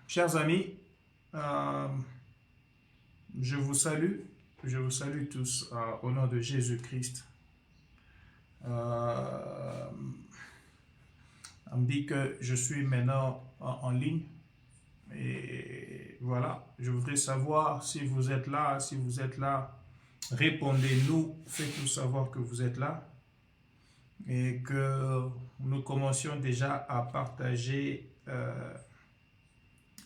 Chers amis, je vous salue tous au nom de Jésus-Christ. On me dit que je suis maintenant en ligne et voilà, je voudrais savoir si vous êtes là, répondez-nous, faites-nous savoir que vous êtes là et que nous commencions déjà à partager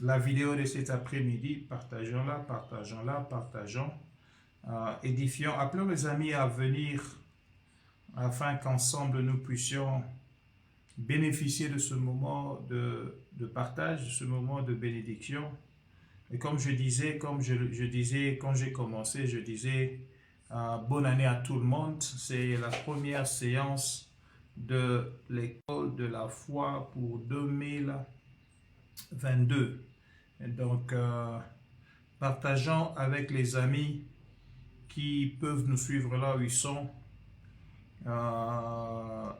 la vidéo de cet après-midi. Partageons-la, partageons. Édifions, appelons les amis à venir afin qu'ensemble nous puissions bénéficier de ce moment de partage, de ce moment de bénédiction. Et comme je disais, quand j'ai commencé, je disais bonne année à tout le monde. C'est la première séance de l'école de la foi pour 2022. Et donc, partageons avec les amis qui peuvent nous suivre là où ils sont.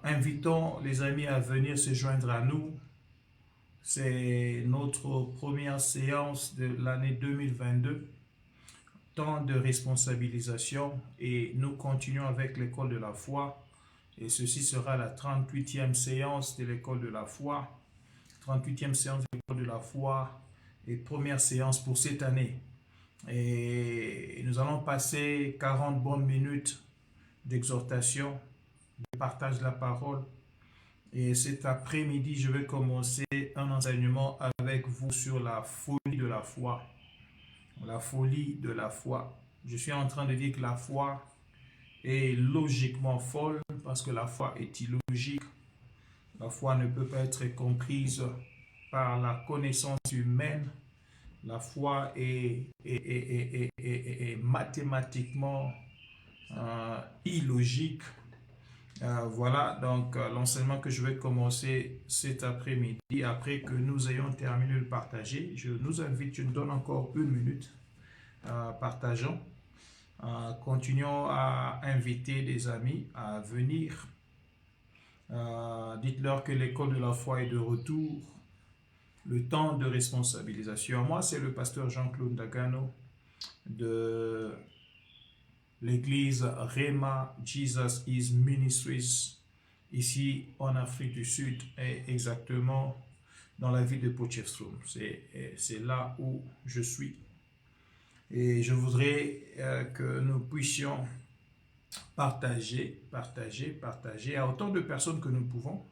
Invitons les amis à venir se joindre à nous. C'est notre première séance de l'année 2022, temps de responsabilisation, et nous continuons avec l'école de la foi. Et ceci sera la 38e séance de l'école de la foi. 38e séance de l'école de la foi et première séance pour cette année. Et nous allons passer 40 bonnes minutes d'exhortation, de partage de la parole. Et cet après-midi, je vais commencer un enseignement avec vous sur la folie de la foi. La folie de la foi. Je suis en train de dire que la foi est logiquement folle parce que la foi est illogique. La foi ne peut pas être comprise par la connaissance humaine. La foi est mathématiquement illogique. Voilà donc l'enseignement que je vais commencer cet après-midi. Après que nous ayons terminé de partager, je nous invite, je nous donne encore une minute. Partageons. Continuons à inviter des amis à venir. Dites-leur que l'école de la foi est de retour. Le temps de responsabilisation. Moi, c'est le pasteur Jean-Claude Dagano de l'église Rema Jesus is Ministries, ici en Afrique du Sud, et exactement dans la ville de Potchefstroom. C'est là où je suis. Et je voudrais que nous puissions partager à autant de personnes que nous pouvons.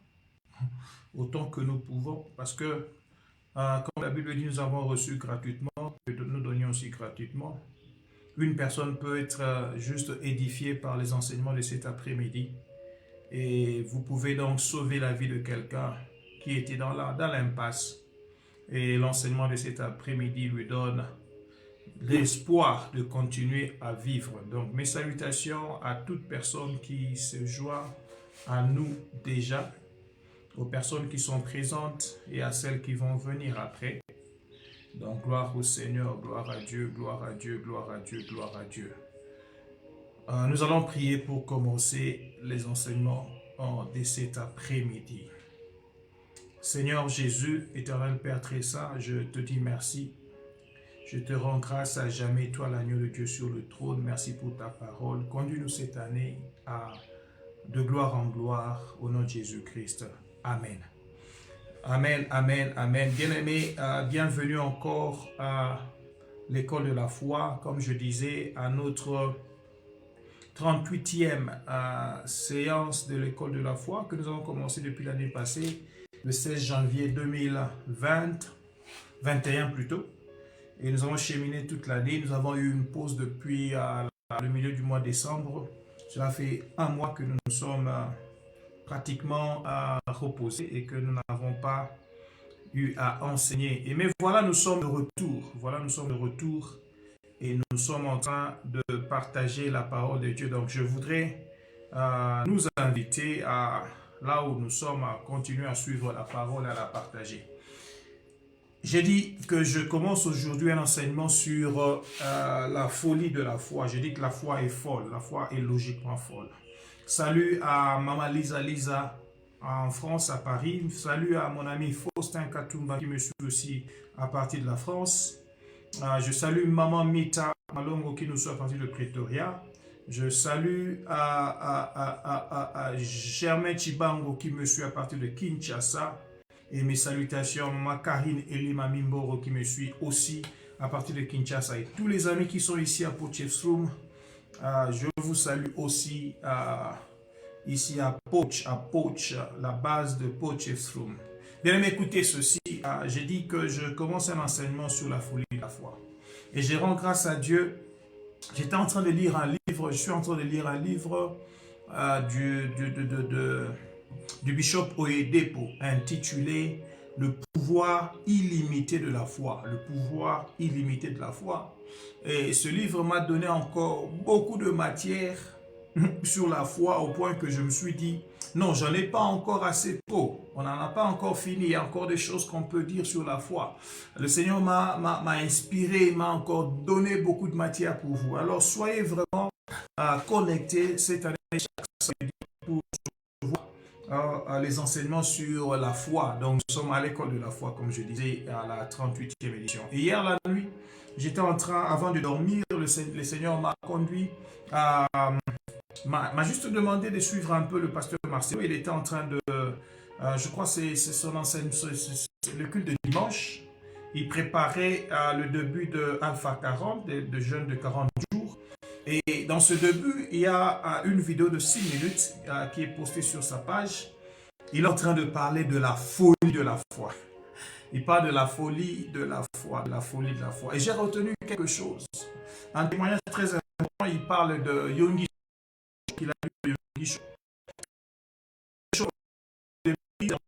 Autant que nous pouvons, parce que comme la Bible dit, nous avons reçu gratuitement, que nous donnions aussi gratuitement. Une personne peut être juste édifiée par les enseignements de cet après-midi. Et vous pouvez donc sauver la vie de quelqu'un qui était dans l'impasse. Et l'enseignement de cet après-midi lui donne l'espoir de continuer à vivre. Donc mes salutations à toute personne qui se joint à nous déjà, aux personnes qui sont présentes et à celles qui vont venir après. Donc gloire au Seigneur, gloire à Dieu, gloire à Dieu, gloire à Dieu, gloire à Dieu. Nous allons prier pour commencer les enseignements de cet après-midi. Seigneur Jésus, éternel Père très saint, je te dis merci. Je te rends grâce à jamais, toi l'agneau de Dieu sur le trône. Merci pour ta parole. Conduis-nous cette année de gloire en gloire au nom de Jésus-Christ. Amen. Amen, amen, amen. Bien-aimés, bienvenue encore à l'école de la foi. Comme je disais, à notre 38e séance de l'école de la foi que nous avons commencé depuis l'année passée, le 16 janvier 2021 plutôt. Et nous avons cheminé toute l'année. Nous avons eu une pause depuis le milieu du mois de décembre. Cela fait un mois que nous nous sommes pratiquement reposés et que nous n'avons pas eu à enseigner. Mais voilà, nous sommes de retour. Voilà, nous sommes de retour et nous sommes en train de partager la parole de Dieu. Donc, je voudrais nous inviter là où nous sommes à continuer à suivre la parole et à la partager. J'ai dit que je commence aujourd'hui un enseignement sur la folie de la foi. J'ai dit que la foi est folle, la foi est logiquement folle. Salut à Maman Lisa en France, à Paris. Salut à mon ami Faustin Katumba qui me suit aussi à partir de la France. Je salue Maman Mita Malongo qui nous suit à partir de Pretoria. Je salue à Germain Chibango qui me suit à partir de Kinshasa. Et mes salutations à Maman Karine Elima Mimboro qui me suit aussi à partir de Kinshasa. Et tous les amis qui sont ici à Potchefstroom, je vous salue aussi ici à Poch, la base de Potchefstroom. Bien aimé, écoutez ceci. J'ai dit que je commence un enseignement sur la folie de la foi. Et je rends grâce à Dieu. J'étais en train de lire un livre, je suis en train de lire un livre du bishop Oyedepo intitulé Le pouvoir illimité de la foi. Le pouvoir illimité de la foi. Et ce livre m'a donné encore beaucoup de matière sur la foi au point que je me suis dit, non, j'en ai pas encore assez tôt. On n'en a pas encore fini. Il y a encore des choses qu'on peut dire sur la foi. Le Seigneur m'a inspiré, m'a encore donné beaucoup de matière pour vous. Alors, soyez vraiment connectés cette année chaque samedi pour voir les enseignements sur la foi. Donc, nous sommes à l'école de la foi, comme je disais, à la 38e édition. Et hier, la nuit, j'étais en train, avant de dormir, le Seigneur m'a conduit à... m'a juste demandé de suivre un peu le pasteur Marcelo. Il était en train de, je crois que c'est son enseignement, le culte de dimanche. Il préparait le début de Alpha 40, de jeûne de 40 jours. Et dans ce début, il y a une vidéo de 6 minutes qui est postée sur sa page. Il est en train de parler de la folie de la foi. Il parle de la folie de la foi, de la folie de la foi. Et j'ai retenu quelque chose. Un témoignage très important, il parle de Yonggi. Il a lu Yonggi Cho. Il a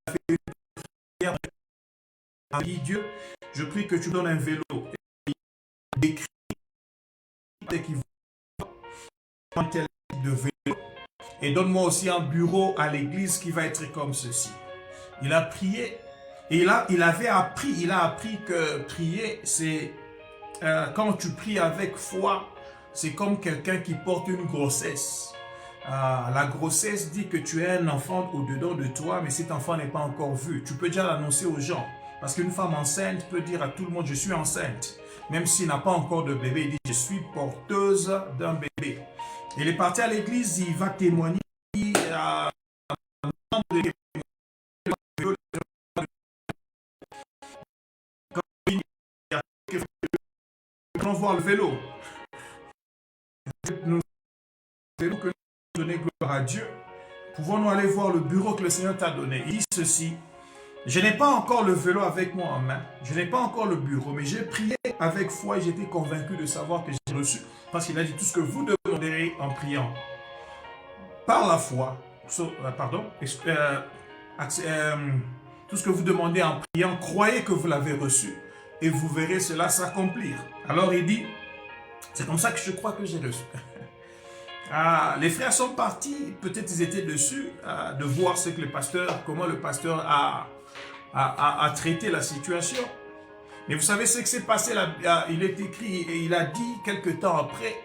fait une prière. Il a dit, Dieu, je prie que tu donnes un vélo. Et il écrit qu'il veut tel type de vélo. Et donne-moi aussi un bureau à l'église qui va être comme ceci. Il a prié et il a appris que prier, c'est quand tu pries avec foi, c'est comme quelqu'un qui porte une grossesse. La grossesse dit que tu as un enfant au-dedans de toi, mais cet enfant n'est pas encore vu. Tu peux déjà l'annoncer aux gens. Parce qu'une femme enceinte peut dire à tout le monde, je suis enceinte. Même s'il n'a pas encore de bébé, il dit, je suis porteuse d'un bébé. Il est parti à l'église, il va témoigner à un membre de allons voir le vélo. Nous allons donner gloire à Dieu. Pouvons-nous aller voir le bureau que le Seigneur t'a donné? Il dit ceci. Je n'ai pas encore le vélo avec moi en main. Je n'ai pas encore le bureau, mais j'ai prié avec foi et j'étais convaincu de savoir que j'ai reçu. Parce qu'il a dit tout ce que vous demanderez en priant. Par la foi. Tout ce que vous demandez en priant, croyez que vous l'avez reçu. Et vous verrez cela s'accomplir. Alors il dit, c'est comme ça que je crois que j'ai reçu. Les frères sont partis, peut-être ils étaient dessus de voir ce que le pasteur, comment le pasteur a traité la situation. Mais vous savez ce qui s'est passé là, il est écrit et il a dit quelque temps après,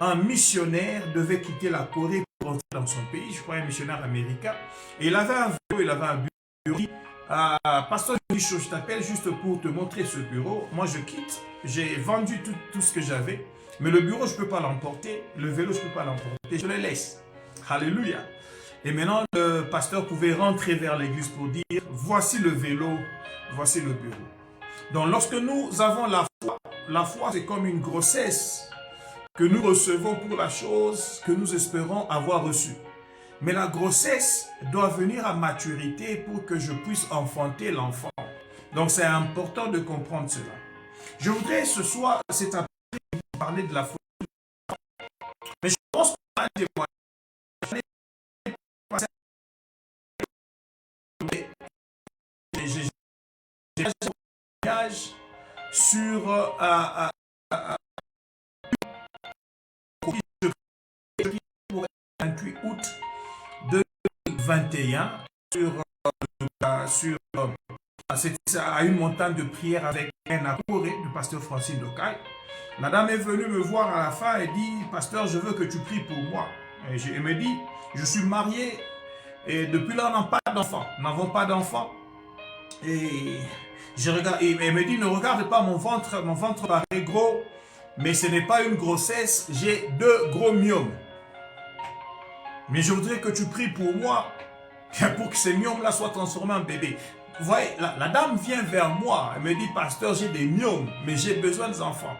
un missionnaire devait quitter la Corée pour rentrer dans son pays, je crois un missionnaire américain, et il avait un vélo, il avait un bureau. Pasteur Michaud, je t'appelle juste pour te montrer ce bureau. Moi je quitte, j'ai vendu tout ce que j'avais, mais le bureau je ne peux pas l'emporter, le vélo je ne peux pas l'emporter, je le laisse. Alléluia. Et maintenant le pasteur pouvait rentrer vers l'église pour dire, voici le vélo, voici le bureau. Donc lorsque nous avons la foi c'est comme une grossesse que nous recevons pour la chose que nous espérons avoir reçue. Mais la grossesse doit venir à maturité pour que je puisse enfanter l'enfant. Donc c'est important de comprendre cela. Je voudrais ce soir, cet après-midi, parler de la foi. Mais je pense qu'on a un témoignage. J'ai un témoignage sur pour le 28 août 2021 à une montagne de prière avec un accouré du pasteur Francine Dokai. La dame est venue me voir à la fin et dit, pasteur, je veux que tu pries pour moi. Et elle me dit, je suis marié et depuis là, nous n'avons pas d'enfant. Et je regarde, et elle me dit, ne regarde pas mon ventre paraît gros, mais ce n'est pas une grossesse, j'ai 2 gros myomes. Mais je voudrais que tu pries pour moi, pour que ces myomes-là soient transformés en bébé. Vous voyez, la dame vient vers moi, elle me dit, pasteur, j'ai des myomes, mais j'ai besoin d'enfants.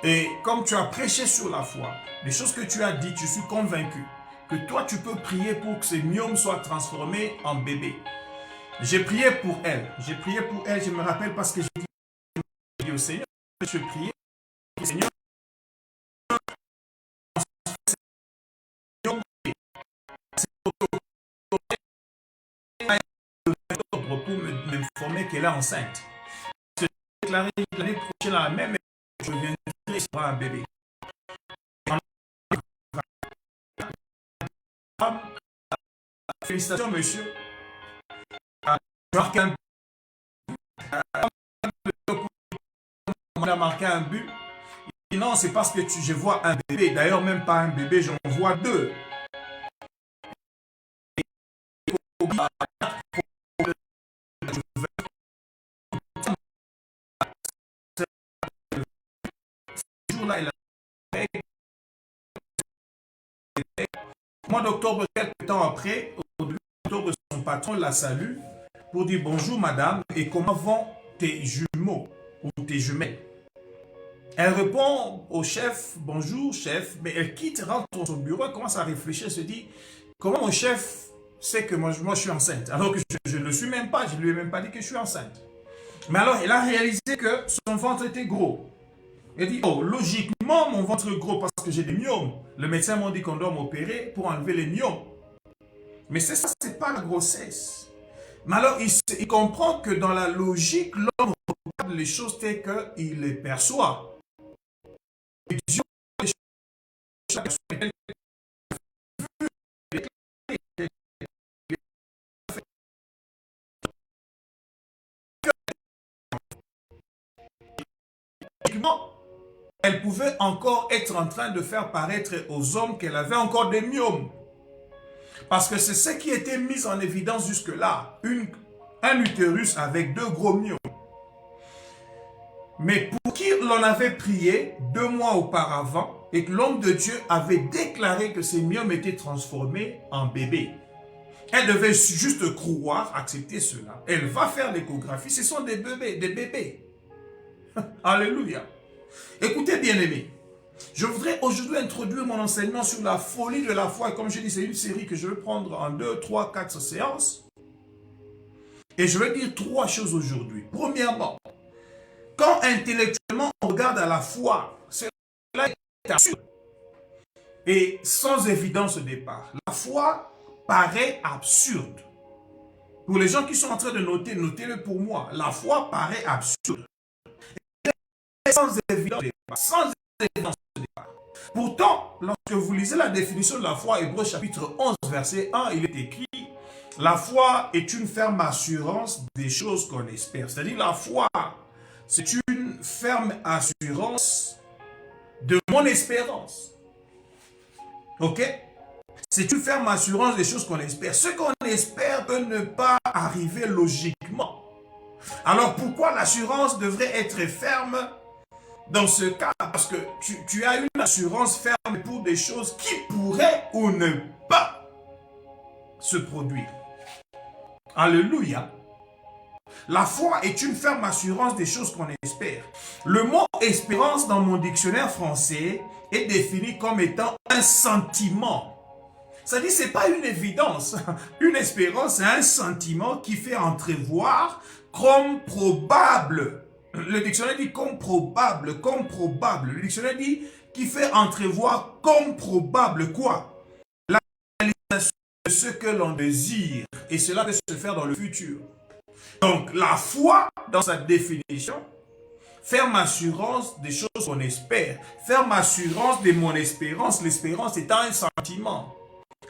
Et comme tu as prêché sur la foi, les choses que tu as dites, je suis convaincu que toi, tu peux prier pour que ces myomes soient transformés en bébé. J'ai prié pour elle, je me rappelle parce que j'ai dit au Seigneur, je priais, Seigneur, pour m'informer qu'elle est enceinte. Je déclaré l'année prochaine, la même, je viendrai sur un bébé. Félicitations, monsieur. On a marqué un but. Et non, c'est parce que je vois un bébé. D'ailleurs, même pas un bébé, j'en vois 2. Au mois d'octobre, quelques temps après, au début d'octobre, son patron la salue pour dire bonjour madame, et comment vont tes jumeaux ou tes jumelles? Elle répond au chef, bonjour chef, mais elle quitte, rentre dans son bureau, elle commence à réfléchir, se dit, comment mon chef sait que moi je suis enceinte, alors que je ne le suis même pas, je ne lui ai même pas dit que je suis enceinte. Mais alors, elle a réalisé que son ventre était gros. Elle dit, oh, logiquement, mon ventre est gros parce que j'ai des myomes. Le médecin m'a dit qu'on doit m'opérer pour enlever les myomes. Mais ça, c'est pas la grossesse. Mais alors, il comprend que dans la logique, l'homme regarde les choses telles qu'il les perçoit. Et Dieu, les choses telles elle pouvait encore être en train de faire paraître aux hommes qu'elle avait encore des myomes. Parce que c'est ce qui était mis en évidence jusque-là. Un utérus avec 2 gros myomes. Mais pour qui l'on avait prié 2 mois auparavant et que l'homme de Dieu avait déclaré que ces myomes étaient transformés en bébés. Elle devait juste croire, accepter cela. Elle va faire l'échographie. Ce sont des bébés, des bébés. Alléluia. Écoutez, bien-aimés, je voudrais aujourd'hui introduire mon enseignement sur la folie de la foi. Et comme je dis, c'est une série que je vais prendre en 2, 3, 4 séances. Et je vais dire 3 choses aujourd'hui. Premièrement, quand intellectuellement on regarde à la foi, cela est absurde et sans évidence au départ. La foi paraît absurde. Pour les gens qui sont en train de noter, notez-le pour moi. La foi paraît absurde. Sans évidence au départ. Sans évidence au départ. Pourtant, lorsque vous lisez la définition de la foi, Hébreux chapitre 11, verset 1, il est écrit « La foi est une ferme assurance des choses qu'on espère. » C'est-à-dire la foi, c'est une ferme assurance de mon espérance. Ok? C'est une ferme assurance des choses qu'on espère. Ce qu'on espère peut ne pas arriver logiquement. Alors pourquoi l'assurance devrait être ferme dans ce cas? Parce que tu as une assurance ferme pour des choses qui pourraient ou ne pas se produire. Alléluia. La foi est une ferme assurance des choses qu'on espère. Le mot espérance dans mon dictionnaire français est défini comme étant un sentiment. C'est-à-dire que ce n'est pas une évidence. Une espérance, c'est un sentiment qui fait entrevoir comme probable. Le dictionnaire dit comme probable, comme probable. Le dictionnaire dit qui fait entrevoir comme probable quoi? La réalisation de ce que l'on désire. Et cela peut se faire dans le futur. Donc, la foi, dans sa définition, ferme assurance des choses qu'on espère. Ferme assurance de mon espérance. L'espérance étant un sentiment.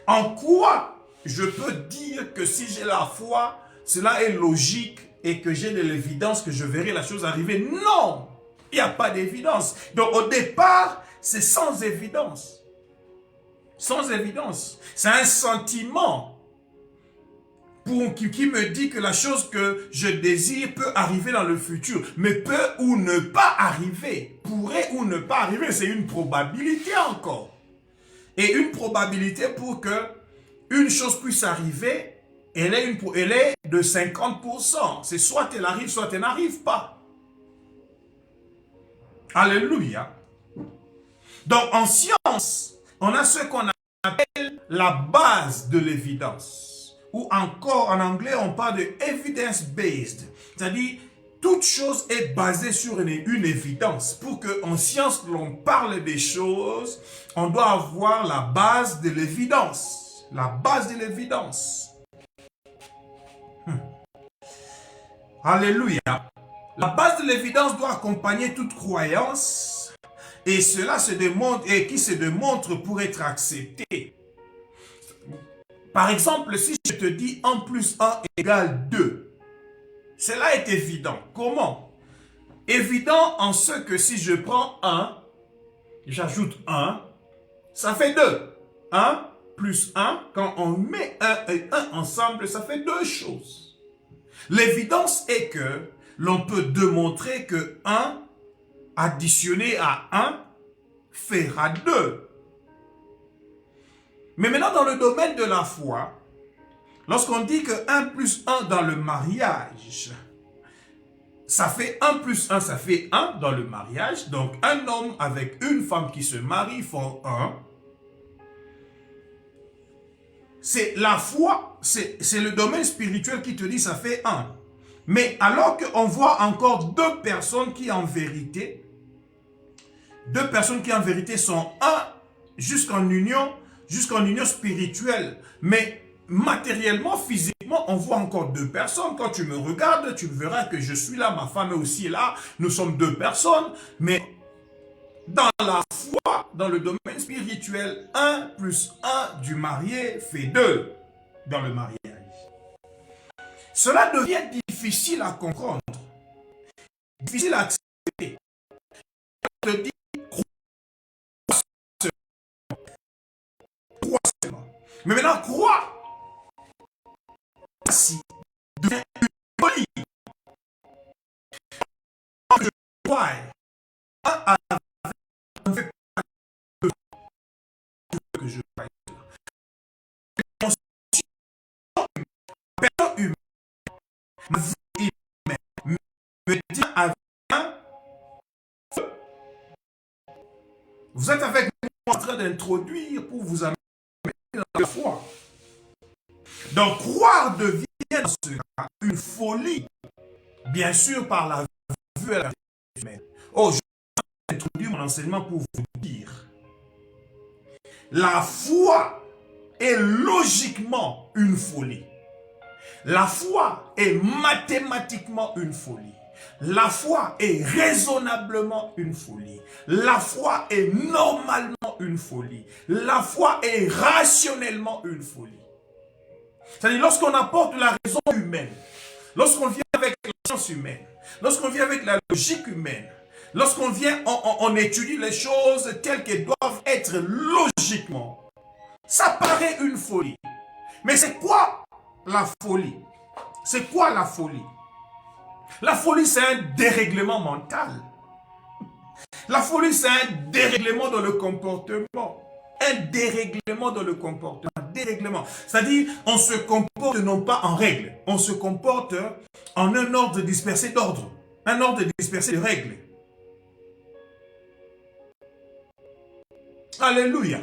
En quoi je peux dire que si j'ai la foi, cela est logique et que j'ai de l'évidence que je verrai la chose arriver? Non! Il n'y a pas d'évidence. Donc au départ, c'est sans évidence. Sans évidence. C'est un sentiment qui me dit que la chose que je désire peut arriver dans le futur, mais peut ou ne pas arriver, pourrait ou ne pas arriver, c'est une probabilité encore. Et une probabilité pour que une chose puisse arriver, elle est de 50%. C'est soit elle arrive, soit elle n'arrive pas. Alléluia. Donc en science, on a ce qu'on appelle la base de l'évidence. Ou encore, en anglais, on parle de evidence-based. C'est-à-dire, toute chose est basée sur une évidence. Pour qu'en science, l'on parle des choses, on doit avoir la base de l'évidence. La base de l'évidence. Alléluia. La base de l'évidence doit accompagner toute croyance. Et cela se démontre, et qui se démontre pour être accepté. Par exemple, si je te dis 1 plus 1 égale 2, cela est évident. Comment? Évident en ce que si je prends 1, j'ajoute 1, ça fait 2. 1 plus 1, quand on met 1 et 1 ensemble, ça fait 2 choses. L'évidence est que l'on peut démontrer que 1 additionné à 1 fera 2. Mais maintenant, dans le domaine de la foi, lorsqu'on dit que 1 plus 1 dans le mariage, ça fait 1 plus 1, ça fait 1 dans le mariage. Donc, un homme avec une femme qui se marient font 1. C'est la foi, c'est le domaine spirituel qui te dit ça fait 1. Mais alors qu'on voit encore deux personnes qui en vérité sont 1 jusqu'en union spirituelle. Mais matériellement, physiquement, on voit encore 2 personnes. Quand tu me regardes, tu verras que je suis là, ma femme est aussi là. Nous sommes 2 personnes. Mais dans la foi, dans le domaine spirituel, 1 plus 1 du marié fait 2 dans le mariage. Cela devient difficile à comprendre, difficile à accepter. Je te dis, crois seulement. Mais maintenant, crois. Si devient une folie. Je crois. Que je crois. Personne humaine, ma vie humaine, me dit avec un feu. Vous êtes avec moi en train d'introduire pour vous amener dans la foi. Donc, croire devient dans ce cas une folie, bien sûr par la vue à la vie humaine. Oh, je vais introduire mon enseignement pour vous dire. La foi est logiquement une folie. La foi est mathématiquement une folie. La foi est raisonnablement une folie. La foi est normalement une folie. La foi est rationnellement une folie. C'est-à-dire lorsqu'on apporte la raison humaine, lorsqu'on vient avec la science humaine, lorsqu'on vient avec la logique humaine, lorsqu'on vient, on étudie les choses telles qu'elles doivent être logiquement, ça paraît une folie. Mais c'est quoi la folie? C'est quoi la folie? La folie, c'est un dérèglement mental. La folie, c'est un dérèglement dans le comportement. Un dérèglement dans le comportement. Un dérèglement. C'est-à-dire, on se comporte non pas en règle. On se comporte en un ordre dispersé d'ordre. Un ordre dispersé de règles. Alléluia.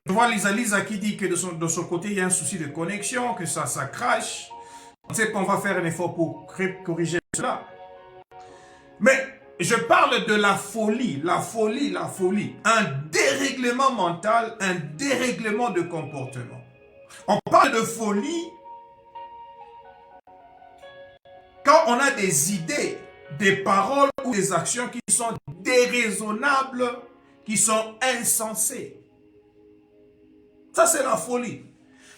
Je vois Lisa qui dit que de son côté, il y a un souci de connexion, que ça crache. On sait qu'on va faire un effort pour corriger cela. Mais je parle de la folie, la folie, la folie. Un dérèglement mental, un dérèglement de comportement. On parle de folie quand on a des idées, des paroles ou des actions qui sont déraisonnables, qui sont insensées. Ça, c'est la folie.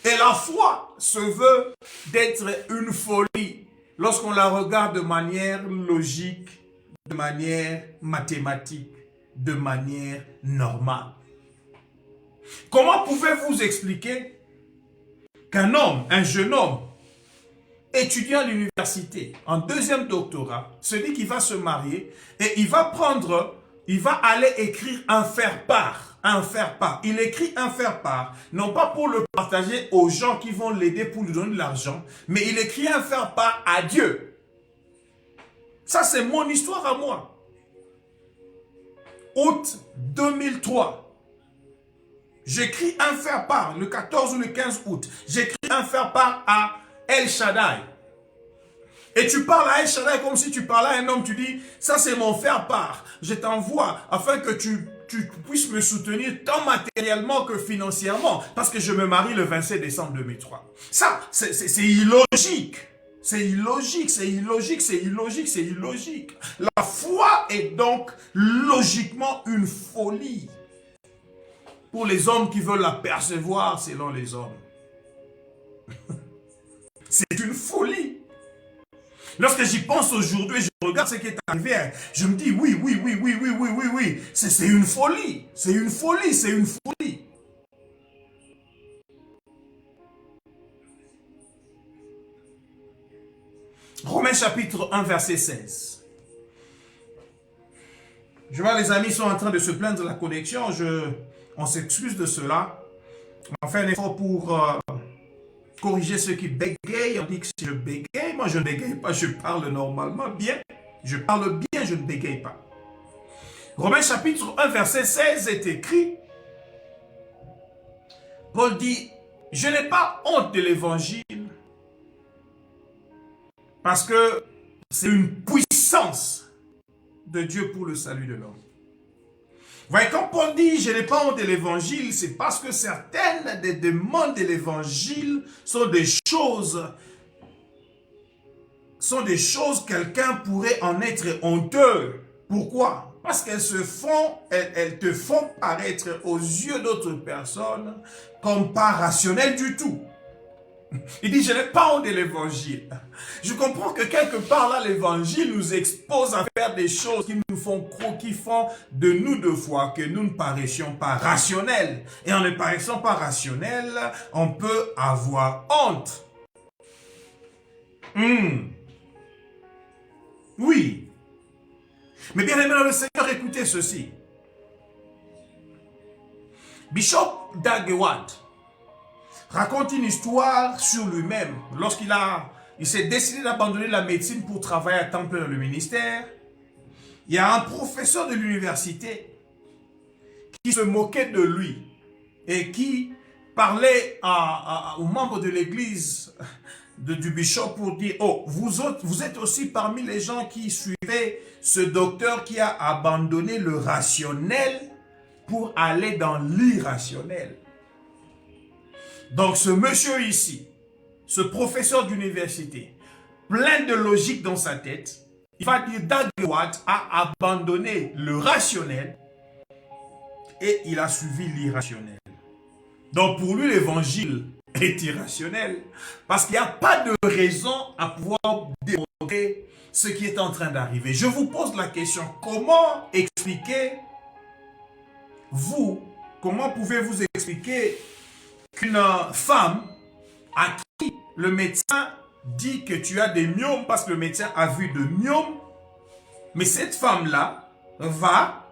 Et la foi se veut d'être une folie lorsqu'on la regarde de manière logique, de manière mathématique, de manière normale. Comment pouvez-vous expliquer qu'un homme, un jeune homme, étudiant à l'université, en deuxième doctorat, se dit qu'il va se marier et il va aller écrire un faire-part. Un faire-part. Il écrit un faire-part, non pas pour le partager aux gens qui vont l'aider pour lui donner de l'argent, mais il écrit un faire-part à Dieu. Ça, c'est mon histoire à moi. Août 2003. J'écris un faire-part, le 14 ou le 15 août. J'écris un faire-part à El Shaddai. Et tu parles à El Shaddai comme si tu parlais à un homme, tu dis, ça c'est mon faire-part. Je t'envoie afin que tu puisses me soutenir tant matériellement que financièrement, parce que je me marie le 27 décembre 2003. Ça, c'est illogique. C'est illogique, c'est illogique, c'est illogique, c'est illogique. La foi est donc logiquement une folie. Pour les hommes qui veulent la percevoir selon les hommes. C'est une folie. Lorsque j'y pense aujourd'hui, je regarde ce qui est arrivé, je me dis oui, c'est une folie. C'est une folie, c'est une folie. Romains chapitre 1, verset 16. Je vois les amis sont en train de se plaindre de la connexion. On s'excuse de cela. On fait un effort pour corriger ceux qui bégayent. On dit que si je bégaye, moi je ne bégaye pas, je parle normalement bien. Je parle bien, je ne bégaye pas. Romains chapitre 1, verset 16 est écrit. Paul dit, je n'ai pas honte de l'évangile parce que c'est une puissance de Dieu pour le salut de l'homme. Vous voyez, quand Paul dit « je n'ai pas honte de l'évangile », c'est parce que certaines des demandes de l'évangile sont des choses quelqu'un pourrait en être honteux. Pourquoi? Parce qu'elles te font paraître aux yeux d'autres personnes comme pas rationnelles du tout. Il dit, je n'ai pas honte de l'évangile. Je comprends que quelque part là, l'évangile nous expose à faire des choses qui nous font croire, qui font de nous de foi que nous ne paraissions pas rationnels. Et en ne paraissant pas rationnels, on peut avoir honte. Oui. Mais bien aimé dans le Seigneur, écoutez ceci. Bishop Dag Heward raconte une histoire sur lui-même. Lorsqu'il s'est décidé d'abandonner la médecine pour travailler à temps plein dans le ministère, il y a un professeur de l'université qui se moquait de lui et qui parlait aux membres de l'église du bishop pour dire « Oh, vous êtes aussi parmi les gens qui suivaient ce docteur qui a abandonné le rationnel pour aller dans l'irrationnel. » Donc ce monsieur ici, ce professeur d'université, plein de logique dans sa tête, il va dire Dag Heward a abandonné le rationnel et il a suivi l'irrationnel. Donc pour lui l'évangile est irrationnel parce qu'il n'y a pas de raison à pouvoir démontrer ce qui est en train d'arriver. Je vous pose la question, comment pouvez-vous expliquer qu'une femme à qui le médecin dit que tu as des myomes parce que le médecin a vu de myomes, mais cette femme-là va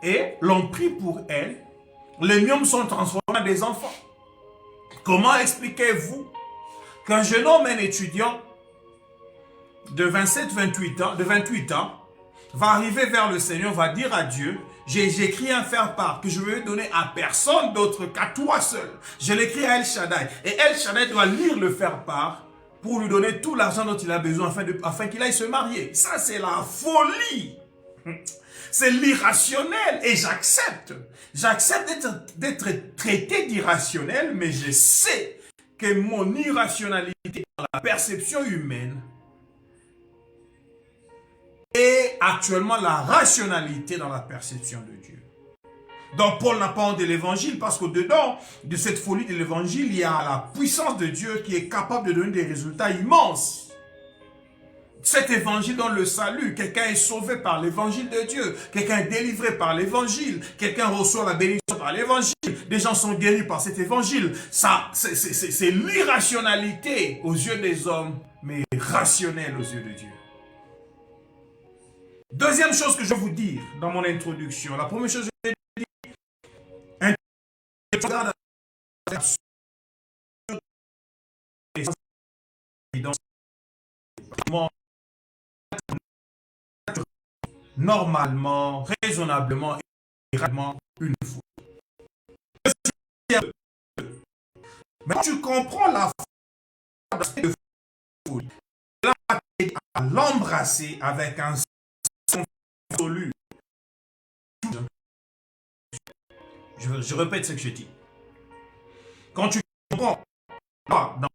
et l'on prie pour elle, les myomes sont transformés en des enfants. Comment expliquez-vous qu'un jeune homme, un étudiant de 28 ans, va arriver vers le Seigneur, va dire à Dieu, j'écris un faire-part que je ne vais donner à personne d'autre qu'à toi seul. Je l'écris à El Shaddai. Et El Shaddai doit lire le faire-part pour lui donner tout l'argent dont il a besoin afin qu'il aille se marier. Ça, c'est la folie. C'est l'irrationnel. Et j'accepte. J'accepte d'être traité d'irrationnel, mais je sais que mon irrationalité dans la perception humaine et actuellement la rationalité dans la perception de Dieu. Donc Paul n'a pas honte de l'évangile parce qu'au-dedans de cette folie de l'évangile, il y a la puissance de Dieu qui est capable de donner des résultats immenses. Cet évangile donne le salut. Quelqu'un est sauvé par l'évangile de Dieu. Quelqu'un est délivré par l'évangile. Quelqu'un reçoit la bénédiction par l'évangile. Des gens sont guéris par cet évangile. Ça, c'est l'irrationalité aux yeux des hommes, mais rationnel aux yeux de Dieu. Deuxième chose que je vais vous dire dans mon introduction. La première chose que je vais dire, normalement, raisonnablement et réellement une fois. Mais quand tu comprends la foi de foule, là, à l'embrasser avec un son absolu. Je répète ce que je dis. Quand tu comprends la foi,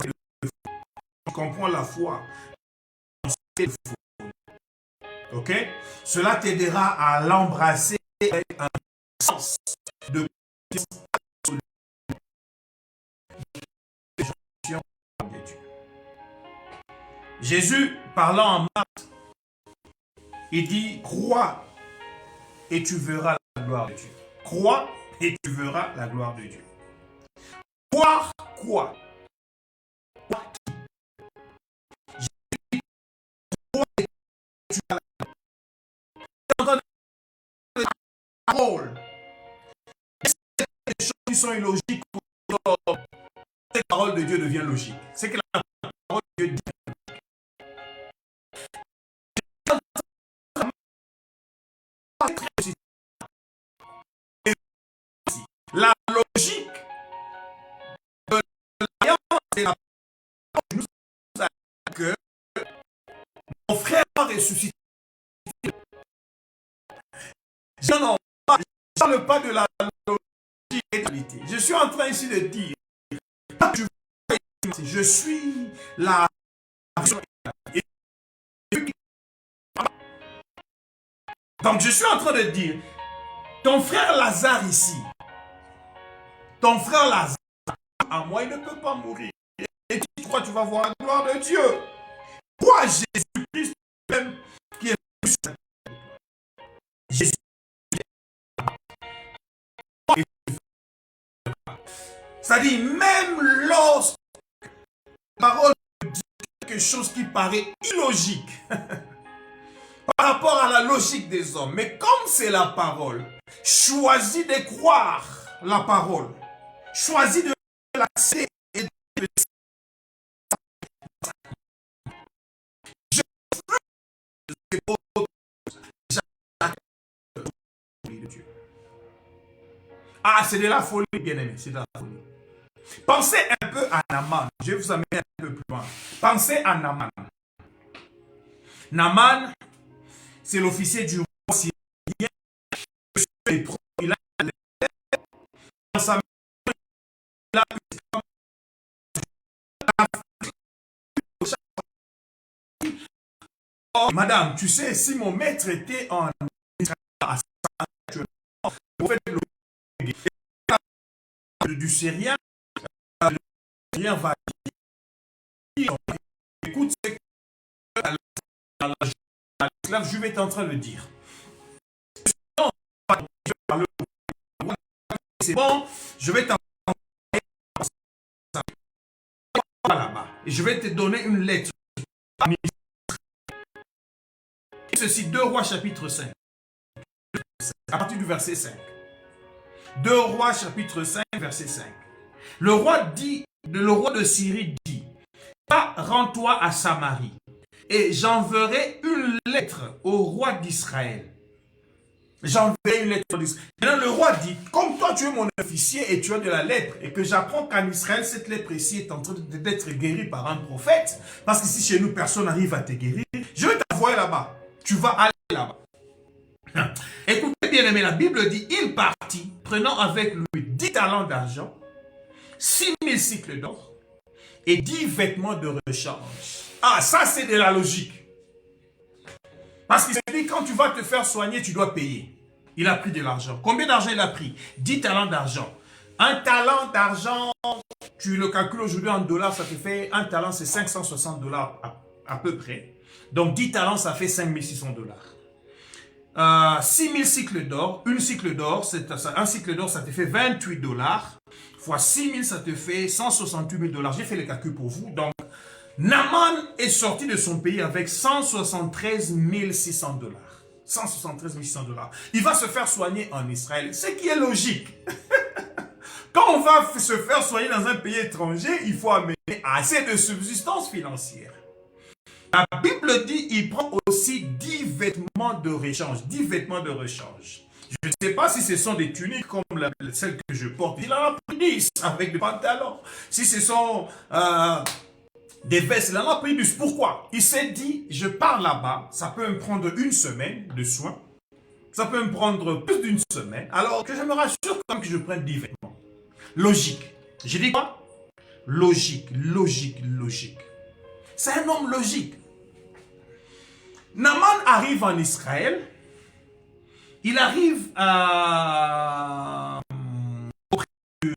tu comprends la foi dans ce fou. Ok? Cela t'aidera à l'embrasser avec un sens de absolu. Jésus, parlant en Marc, il dit, crois et tu verras la gloire de Dieu. Crois et tu verras la gloire de Dieu. Croire quoi? Croire et tu verras la parole. Des choses qui sont illogiques, cette parole de Dieu devient logique. C'est que la parole de Dieu dit. La logique de l'alliance et la parole nous a dit que mon frère va ressusciter. Je n'en parle pas de la logique et de l'idée. Je suis en train ici de dire, je suis la. Donc je suis en train de dire, ton frère Lazare ici, ton frère Lazare, à moi il ne peut pas mourir. Et tu crois que tu vas voir la gloire de Dieu. Pourquoi Jésus-Christ même qui est plus Jésus. C'est-à-dire, même lorsque la parole dit quelque chose qui paraît illogique par rapport à la logique des hommes, mais comme c'est la parole, choisis de croire la parole, choisis de l'accepter et de Ah, c'est de la folie, bien aimé, c'est de la folie. Pensez un peu à Naaman. Je vais vous amener un peu plus loin. Pensez à Naaman. Naaman, c'est l'officier du roi syrien. Il a dans sa main, il a oh, madame, tu sais, si mon maître était en du Syrien, le Syrien va dire, écoute, c'est que l'esclave juif est en train de dire. C'est bon, je vais t'envoyer là-bas et je vais te donner une lettre. Ceci, 2 Rois chapitre 5, à partir du verset 5. 2 Rois chapitre 5, verset 5. Le roi de Syrie dit, va, rends-toi à Samarie, et j'enverrai une lettre au roi d'Israël. J'enverrai une lettre d'Israël. Maintenant, le roi dit, comme toi tu es mon officier et tu as de la lettre, et que j'apprends qu'en Israël, cette lettre ici est en train d'être guérie par un prophète, parce que si chez nous, personne n'arrive à te guérir, je vais t'envoyer là-bas. Tu vas aller là-bas. Écoutez bien aimé, la Bible dit, il partit, prenant avec lui 10 talents d'argent, 6000 cycles d'or, et 10 vêtements de rechange. Ah, ça c'est de la logique. Parce qu'il se dit, quand tu vas te faire soigner, tu dois payer. Il a pris de l'argent. Combien d'argent il a pris? 10 talents d'argent. Un talent d'argent, tu le calcules aujourd'hui en dollars, ça te fait, un talent c'est 560 dollars à peu près. Donc 10 talents, ça fait 5600 dollars. 6000 cycles d'or, un cycle d'or, ça te fait 28 dollars. Fois 6000, ça te fait 168 000 dollars. J'ai fait le calcul pour vous. Donc, Naaman est sorti de son pays avec 173 600 dollars. 173 600 dollars. Il va se faire soigner en Israël, ce qui est logique. Quand on va se faire soigner dans un pays étranger, il faut amener assez de subsistance financière. La Bible dit qu'il prend aussi 10 vêtements de rechange. 10 vêtements de rechange. Je ne sais pas si ce sont des tuniques comme celle que je porte. Il en a pris 10 avec des pantalons. Si ce sont des vestes, il en a pris 10. Pourquoi? Il s'est dit, je pars là-bas, ça peut me prendre une semaine de soins. Ça peut me prendre plus d'une semaine. Alors que je me rassure quand même que je prenne 10 vêtements. Logique. J'ai dit quoi? Logique, logique, logique. C'est un homme logique. Naaman arrive en Israël. Il arrive auprès du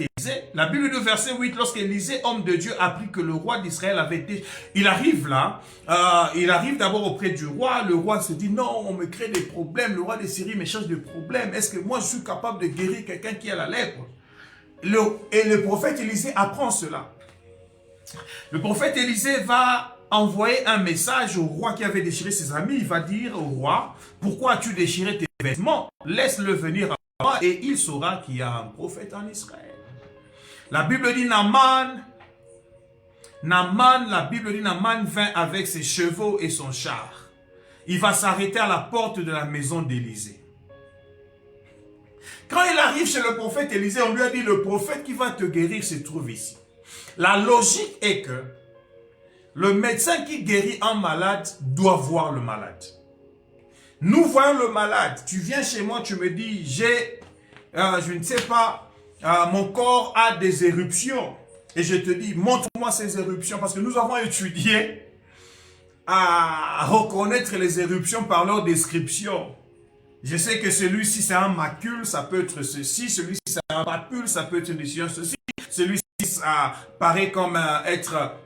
Élisée. La Bible de verset 8, lorsqu'Élisée, homme de Dieu, apprit que le roi d'Israël avait été... Il arrive là, il arrive d'abord auprès du roi. Le roi se dit, non, on me crée des problèmes. Le roi de Syrie me cherche des problèmes. Est-ce que moi, je suis capable de guérir quelqu'un qui a la lèpre? Et le prophète Élisée apprend cela. Le prophète Élisée va envoyer un message au roi qui avait déchiré ses amis. Il va dire au roi, pourquoi as-tu déchiré tes vêtements? Laisse-le venir à moi et il saura qu'il y a un prophète en Israël. La Bible dit Naaman, la Bible dit Naaman vint avec ses chevaux et son char. Il va s'arrêter à la porte de la maison d'Élisée. Quand il arrive chez le prophète Élisée, on lui a dit, le prophète qui va te guérir se trouve ici. La logique est que le médecin qui guérit un malade doit voir le malade. Nous voyons le malade. Tu viens chez moi, tu me dis, je ne sais pas, mon corps a des éruptions. Et je te dis, montre-moi ces éruptions. Parce que nous avons étudié à reconnaître les éruptions par leur description. Je sais que celui-ci c'est un macule, ça peut être ceci. Celui-ci c'est un papule, ça peut être une décision ceci. Celui-ci ça paraît comme être,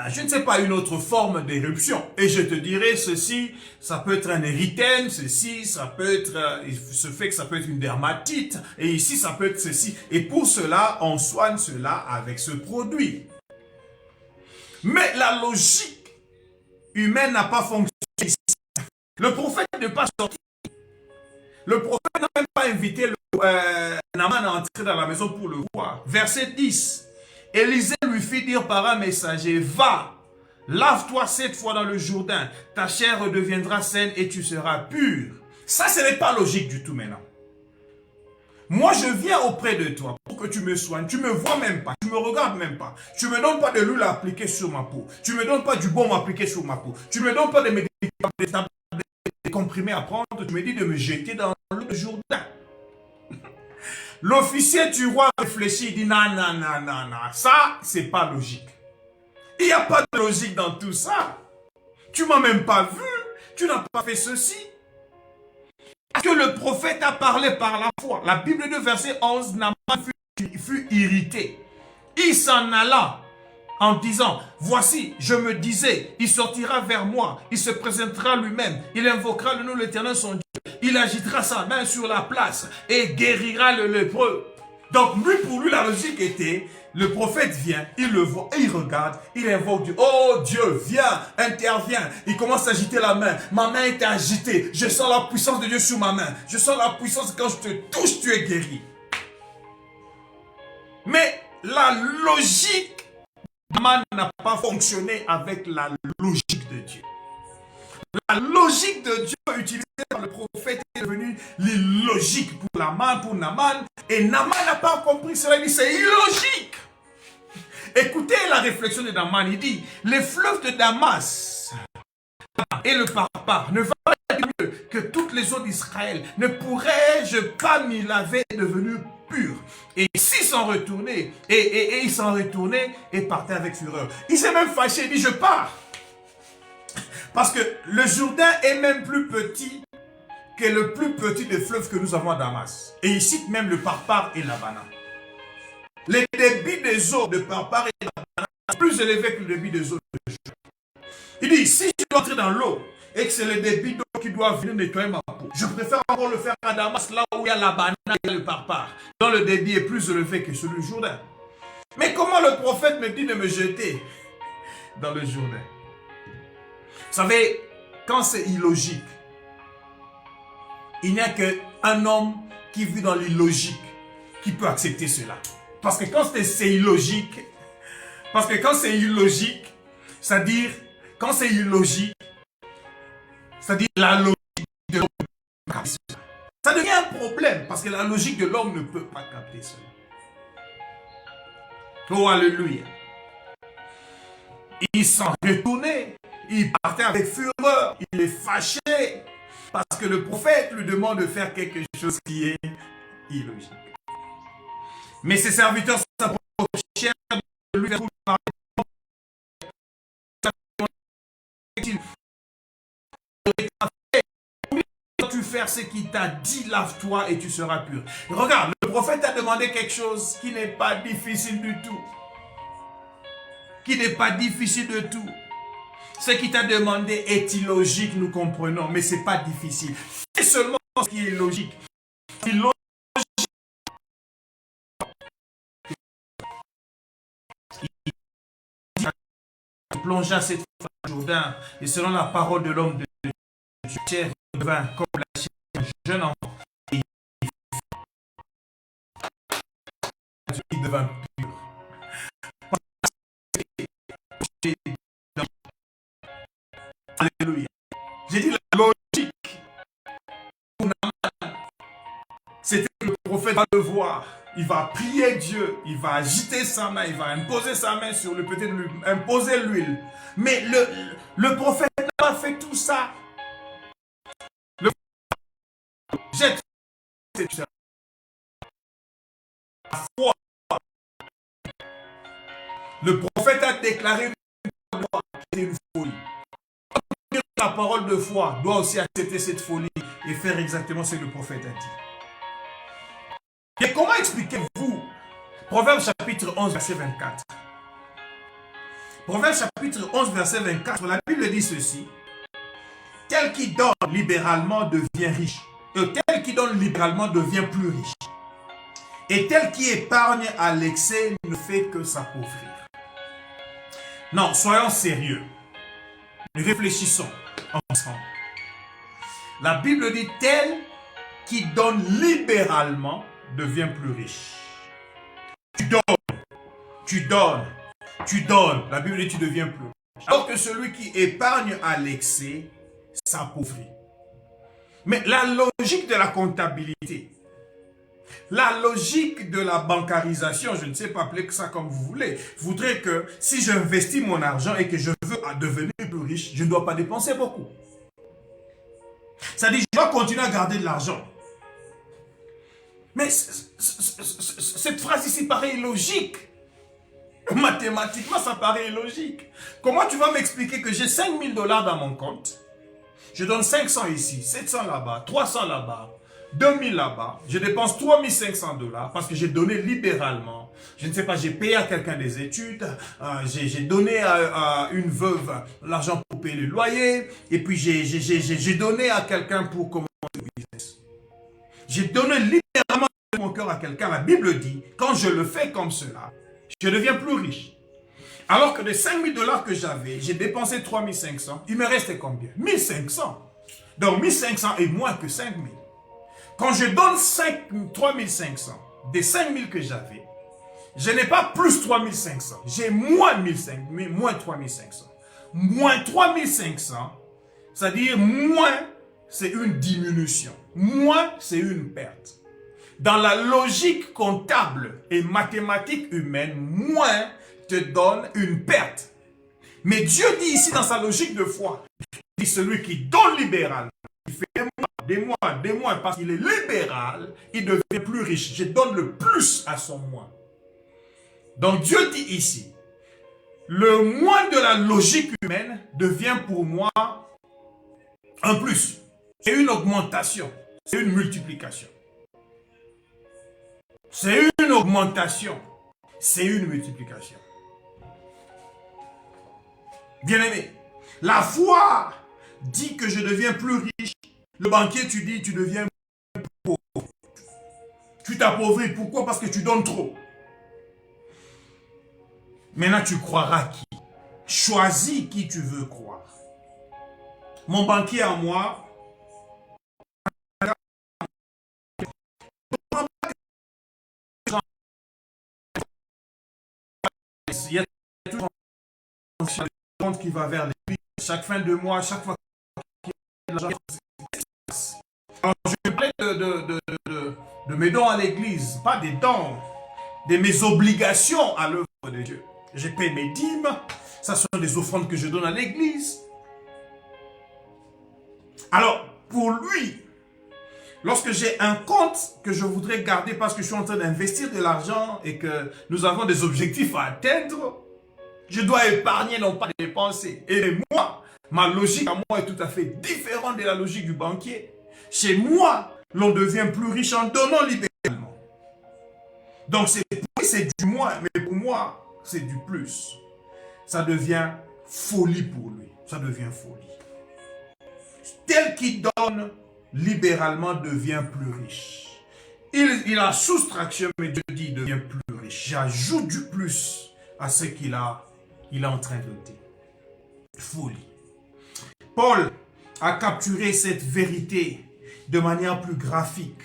je ne sais pas, une autre forme d'éruption. Et je te dirai ceci, ça peut être un érythème, ceci, ça peut être, ce fait que ça peut être une dermatite. Et ici ça peut être ceci. Et pour cela, on soigne cela avec ce produit. Mais la logique humaine n'a pas fonctionné ici. Le prophète n'est pas sorti. Le prophète n'a même pas invité Naaman à entrer dans la maison pour le voir. Verset 10. Élisée lui fit dire par un messager, va, lave-toi 7 fois dans le Jourdain, ta chair redeviendra saine et tu seras pur. Ça, ce n'est pas logique du tout maintenant. Moi, je viens auprès de toi pour que tu me soignes. Tu ne me vois même pas, tu ne me regardes même pas. Tu ne me donnes pas de l'huile à appliquer sur ma peau. Tu ne me donnes pas du baume à appliquer sur ma peau. Tu ne me donnes pas de médicaments, des comprimés à prendre. Tu me dis de me jeter dans le Jourdain. L'officier du roi réfléchit, il dit non, non, non, non, non, ça, c'est pas logique. Il n'y a pas de logique dans tout ça. Tu m'as même pas vu, tu n'as pas fait ceci. Que le prophète a parlé par la foi. La Bible de verset 11, Naaman fut irrité. Il s'en alla en disant, voici, je me disais, il sortira vers moi, il se présentera lui-même, il invoquera le nom de l'Éternel son Dieu, il agitera sa main sur la place et guérira le lépreux. Donc lui, pour lui, la logique était, le prophète vient, il le voit, et il regarde, il invoque Dieu. Oh Dieu, viens, interviens. Il commence à agiter la main. Ma main est agitée. Je sens la puissance de Dieu sur ma main. Je sens la puissance quand je te touche, tu es guéri. Mais la logique n'a pas fonctionné avec la logique de Dieu. La logique de Dieu utilisée par le prophète est devenue l'illogique pour Naaman. Et Naaman n'a pas compris cela. Il dit c'est illogique. Écoutez la réflexion de Naaman. Il dit les fleuves de Damas et le Pharpar ne valent pas mieux que toutes les eaux d'Israël. Ne pourrais-je pas m'y laver et devenir pur? Et s'ils s'en retournaient, et ils s'en retournaient et partaient avec fureur. Il s'est même fâché. Il dit je pars. Parce que le Jourdain est même plus petit qui est le plus petit des fleuves que nous avons à Damas. Et il cite même le Parpar et l'Abana. Les débits des eaux de Parpar et l'Abana sont plus élevés que le débit des eaux de Jourdain. Il dit, si je dois entrer dans l'eau et que c'est le débit d'eau qui doit venir nettoyer ma peau, je préfère encore le faire à Damas, là où il y a l'Abana et le Parpar, dont le débit est plus élevé que celui du Jourdain. Mais comment le prophète me dit de me jeter dans le Jourdain? Vous savez, quand c'est illogique, il n'y a qu'un homme qui vit dans l'illogique qui peut accepter cela. Parce que quand c'est illogique, c'est-à-dire, quand c'est illogique, c'est-à-dire la logique de l'homme ne peut pas capter cela. Ça devient un problème parce que la logique de l'homme ne peut pas capter cela. Oh, alléluia. Il s'en retournait, il partait avec fureur, il est fâché parce que le prophète lui demande de faire quelque chose qui est illogique. Mais ses serviteurs s'approchèrent de lui pour parler. Tu faire ce qu'il t'a dit, lave-toi et tu seras pur. Regarde, le prophète a demandé quelque chose qui n'est pas difficile du tout. Qui n'est pas difficile de tout. Ce qu'il t'a demandé est illogique, nous comprenons, mais ce n'est pas difficile. C'est seulement ce qui est logique. Il plongea cette fois dans le Jourdain, et selon la parole de l'homme de Dieu, chair devint comme la chair d'un jeune enfant, et il devint pur. Alléluia. J'ai dit la logique pour Naaman, c'était que le prophète va le voir. Il va prier Dieu, il va agiter sa main, il va imposer sa main sur le peut-être lui imposer l'huile. Mais le prophète n'a pas fait tout ça. Le jette la foi. Le prophète a déclaré une folie. La parole de foi doit aussi accepter cette folie et faire exactement ce que le prophète a dit. Et comment expliquez-vous Proverbe chapitre 11, verset 24. Proverbe chapitre 11, verset 24, la Bible dit ceci. Tel qui donne libéralement devient riche. Et tel qui donne libéralement devient plus riche. Et tel qui épargne à l'excès ne fait que s'appauvrir. Non, soyons sérieux. Réfléchissons ensemble. La Bible dit tel qui donne libéralement devient plus riche. Tu donnes. La Bible dit tu deviens plus riche. Alors que celui qui épargne à l'excès s'appauvrit. Mais la logique de la comptabilité, la logique de la bancarisation, je ne sais pas appeler ça comme vous voulez, voudrait que si j'investis mon argent et que je veux devenir plus riche, je ne dois pas dépenser beaucoup. Ça dit, je dois continuer à garder de l'argent. Mais cette phrase ici paraît illogique. Mathématiquement, ça paraît illogique. Comment tu vas m'expliquer que j'ai 5 000 $ dans mon compte? Je donne 500 ici, 700 là-bas, 300 là-bas, 2000 là-bas. Je dépense 3500 $ parce que j'ai donné libéralement. Je ne sais pas, j'ai payé à quelqu'un des études, j'ai donné à une veuve l'argent pour payer le loyer, et puis j'ai donné à quelqu'un pour commencer le business. J'ai donné libéralement mon cœur à quelqu'un. La Bible dit, quand je le fais comme cela, je deviens plus riche. Alors que de 5 000 $ que j'avais, j'ai dépensé 3 500. Il me restait combien? 1 500. Donc 1 500 est moins que 5 000. Quand je donne 3 500 des 5 000 que j'avais, je n'ai pas plus 3 500. J'ai moins 3 500. Moins 3 500, c'est-à-dire moins, c'est une diminution. Moins, c'est une perte. Dans la logique comptable et mathématique humaine, moins te donne une perte. Mais Dieu dit ici dans sa logique de foi, il dit celui qui donne libéralement, il fait des mois, parce qu'il est libéral, il devient plus riche. Je donne le plus à son moins. Donc Dieu dit ici, le moins de la logique humaine devient pour moi un plus. C'est une augmentation, c'est une multiplication. C'est une augmentation, c'est une multiplication. Bien-aimé, la foi dit que je deviens plus riche. Le banquier, tu dis, tu deviens pauvre. Tu t'appauvris. Pourquoi? Parce que tu donnes trop. Maintenant, tu croiras qui? Choisis qui tu veux croire. Mon banquier à moi, il y a toujours un compte qui va vers les pays. Chaque fin de mois, chaque fois qu'il y a de l'argent. Alors, je parlais de mes dons à l'église, pas des dons, de mes obligations à l'œuvre de Dieu. Je paie mes dîmes, ça sont des offrandes que je donne à l'église. Alors, pour lui, lorsque j'ai un compte que je voudrais garder parce que je suis en train d'investir de l'argent et que nous avons des objectifs à atteindre, je dois épargner, non pas dépenser. Et moi, ma logique à moi est tout à fait différente de la logique du banquier. Chez moi, l'on devient plus riche en donnant libéralement. Donc c'est du moins, mais pour moi, c'est du plus. Ça devient folie pour lui. Ça devient folie. Tel qui donne libéralement devient plus riche. Il a soustraction, mais Dieu dit, il devient plus riche. J'ajoute du plus à ce qu'il est en train de donner. Folie. Paul a capturé cette vérité de manière plus graphique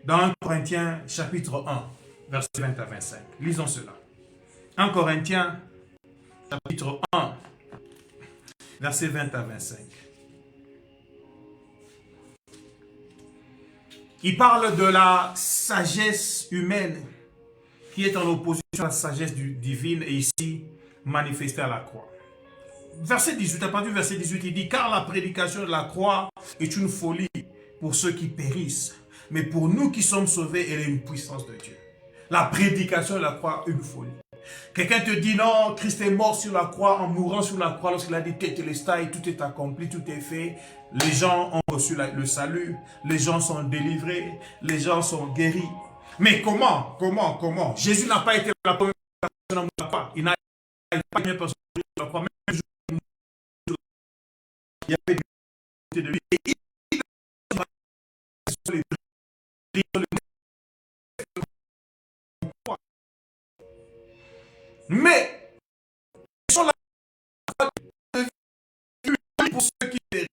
dans 1 Corinthiens chapitre 1, versets 20 à 25. Lisons cela. 1 Corinthiens chapitre 1, versets 20 à 25. Il parle de la sagesse humaine qui est en opposition à la sagesse divine et ici manifestée à la croix. Verset 18, à partir du verset 18, il dit « Car la prédication de la croix est une folie pour ceux qui périssent, mais pour nous qui sommes sauvés, elle est une puissance de Dieu. » La prédication de la croix est une folie. Quelqu'un te dit « Non, Christ est mort sur la croix, en mourant sur la croix, lorsqu'il a dit Tetelestai, tout est accompli, tout est fait. » Les gens ont reçu le salut, les gens sont délivrés, les gens sont guéris. Mais comment? Jésus n'a pas été la première personne à la croix. Il n'a pas été la première personne à la croix. Même il y avait des de lui. Et il mais ils sont là pour ceux qui périssent,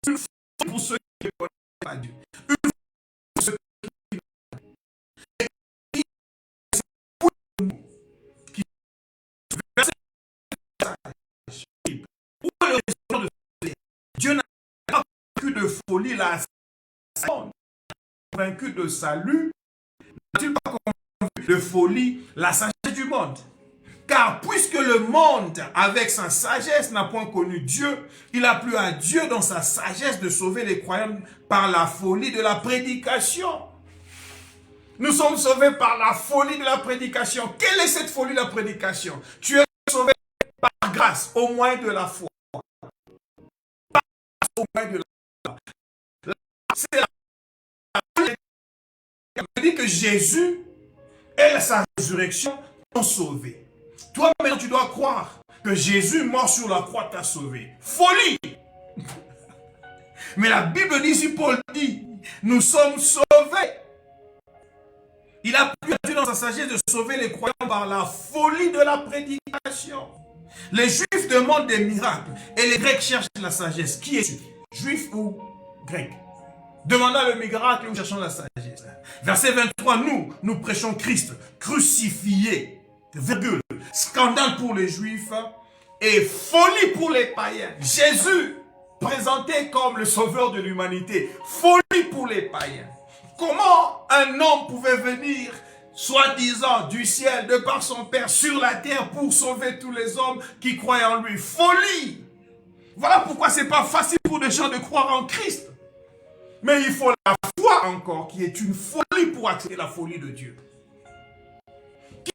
une fois pour ceux qui ne connaissent pas Dieu, une fois pour ceux qui versent Dieu n'a pas vaincu de folie la vaincu de salut, n'a-t-il pas convaincu de folie la sagesse du monde? Car puisque le monde, avec sa sagesse, n'a point connu Dieu, il a plu à Dieu dans sa sagesse de sauver les croyants par la folie de la prédication. Nous sommes sauvés par la folie de la prédication. Quelle est cette folie de la prédication? Tu es sauvé par grâce, au moyen de la foi. Par grâce, au moyen de la foi. C'est la folie qui dit que Jésus et sa résurrection t'ont sauvé. Toi, maintenant, tu dois croire que Jésus, mort sur la croix, t'a sauvé. Folie! Mais la Bible dit, si Paul dit, nous sommes sauvés. Il a pu à Dieu dans sa sagesse de sauver les croyants par la folie de la prédication. Les Juifs demandent des miracles et les Grecs cherchent la sagesse. Qui est-tu? Juif ou grec? Demandons le miracle et nous cherchons la sagesse. Verset 23, nous prêchons Christ crucifié. Virgule. Scandale pour les Juifs et folie pour les païens. Jésus présenté comme le sauveur de l'humanité. Folie pour les païens. Comment un homme pouvait venir, soi-disant du ciel, de par son Père, sur la terre pour sauver tous les hommes qui croient en lui? Folie! Voilà pourquoi ce n'est pas facile pour des gens de croire en Christ. Mais il faut la foi encore, qui est une folie pour accepter la folie de Dieu.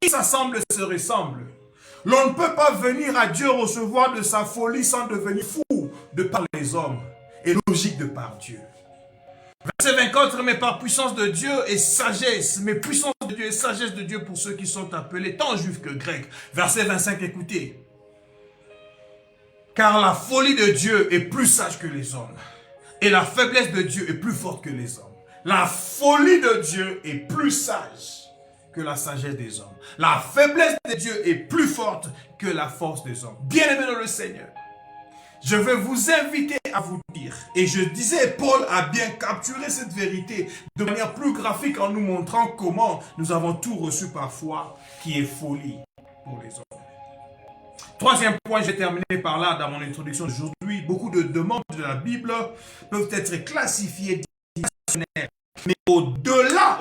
Qui s'assemble se ressemble. L'on ne peut pas venir à Dieu recevoir de sa folie sans devenir fou de par les hommes. et logique de par Dieu. Verset 24, mais par puissance de Dieu et sagesse, mais puissance de Dieu et sagesse de Dieu pour ceux qui sont appelés, tant juifs que grecs. Verset 25, écoutez. Car la folie de Dieu est plus sage que les hommes, et la faiblesse de Dieu est plus forte que les hommes. La folie de Dieu est plus sage que la sagesse des hommes. La faiblesse de Dieu est plus forte que la force des hommes. Bien-aimés dans le Seigneur, je vais vous inviter à vous dire, et je disais, Paul a bien capturé cette vérité de manière plus graphique en nous montrant comment nous avons tout reçu parfois qui est folie pour les hommes. Troisième point, j'ai terminé par là dans mon introduction d'aujourd'hui. Beaucoup de demandes de la Bible peuvent être classifiées d'irrationnelles. Mais au-delà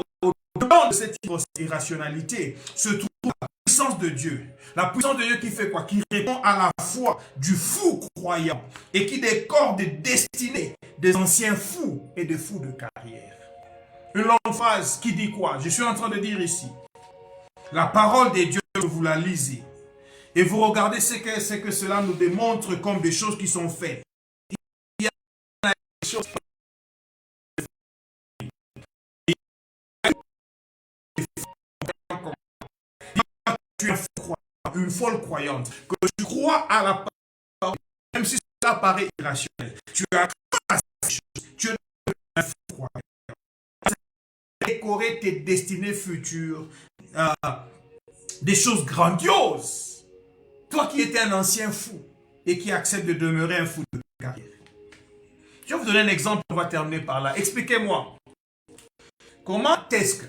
de cette irrationalité se trouve la puissance de Dieu. La puissance de Dieu qui fait quoi? Qui répond à la foi du fou croyant et qui décore des destinées des anciens fous et des fous de carrière. Une longue phrase qui dit quoi? Je suis en train de dire ici. La parole des dieux, vous la lisez. Et vous regardez ce que cela nous démontre comme des choses qui sont faites. Il y a des choses tu es une folle croyante, que tu crois à la parole, même si cela paraît irrationnel. Tu as cru à ces choses. Tu es un fou croyant. Décorer tes destinées futures, des choses grandioses. Toi qui étais un ancien fou et qui accepte de demeurer un fou de carrière. Je vais vous donner un exemple, on va terminer par là. Expliquez-moi, comment est-ce que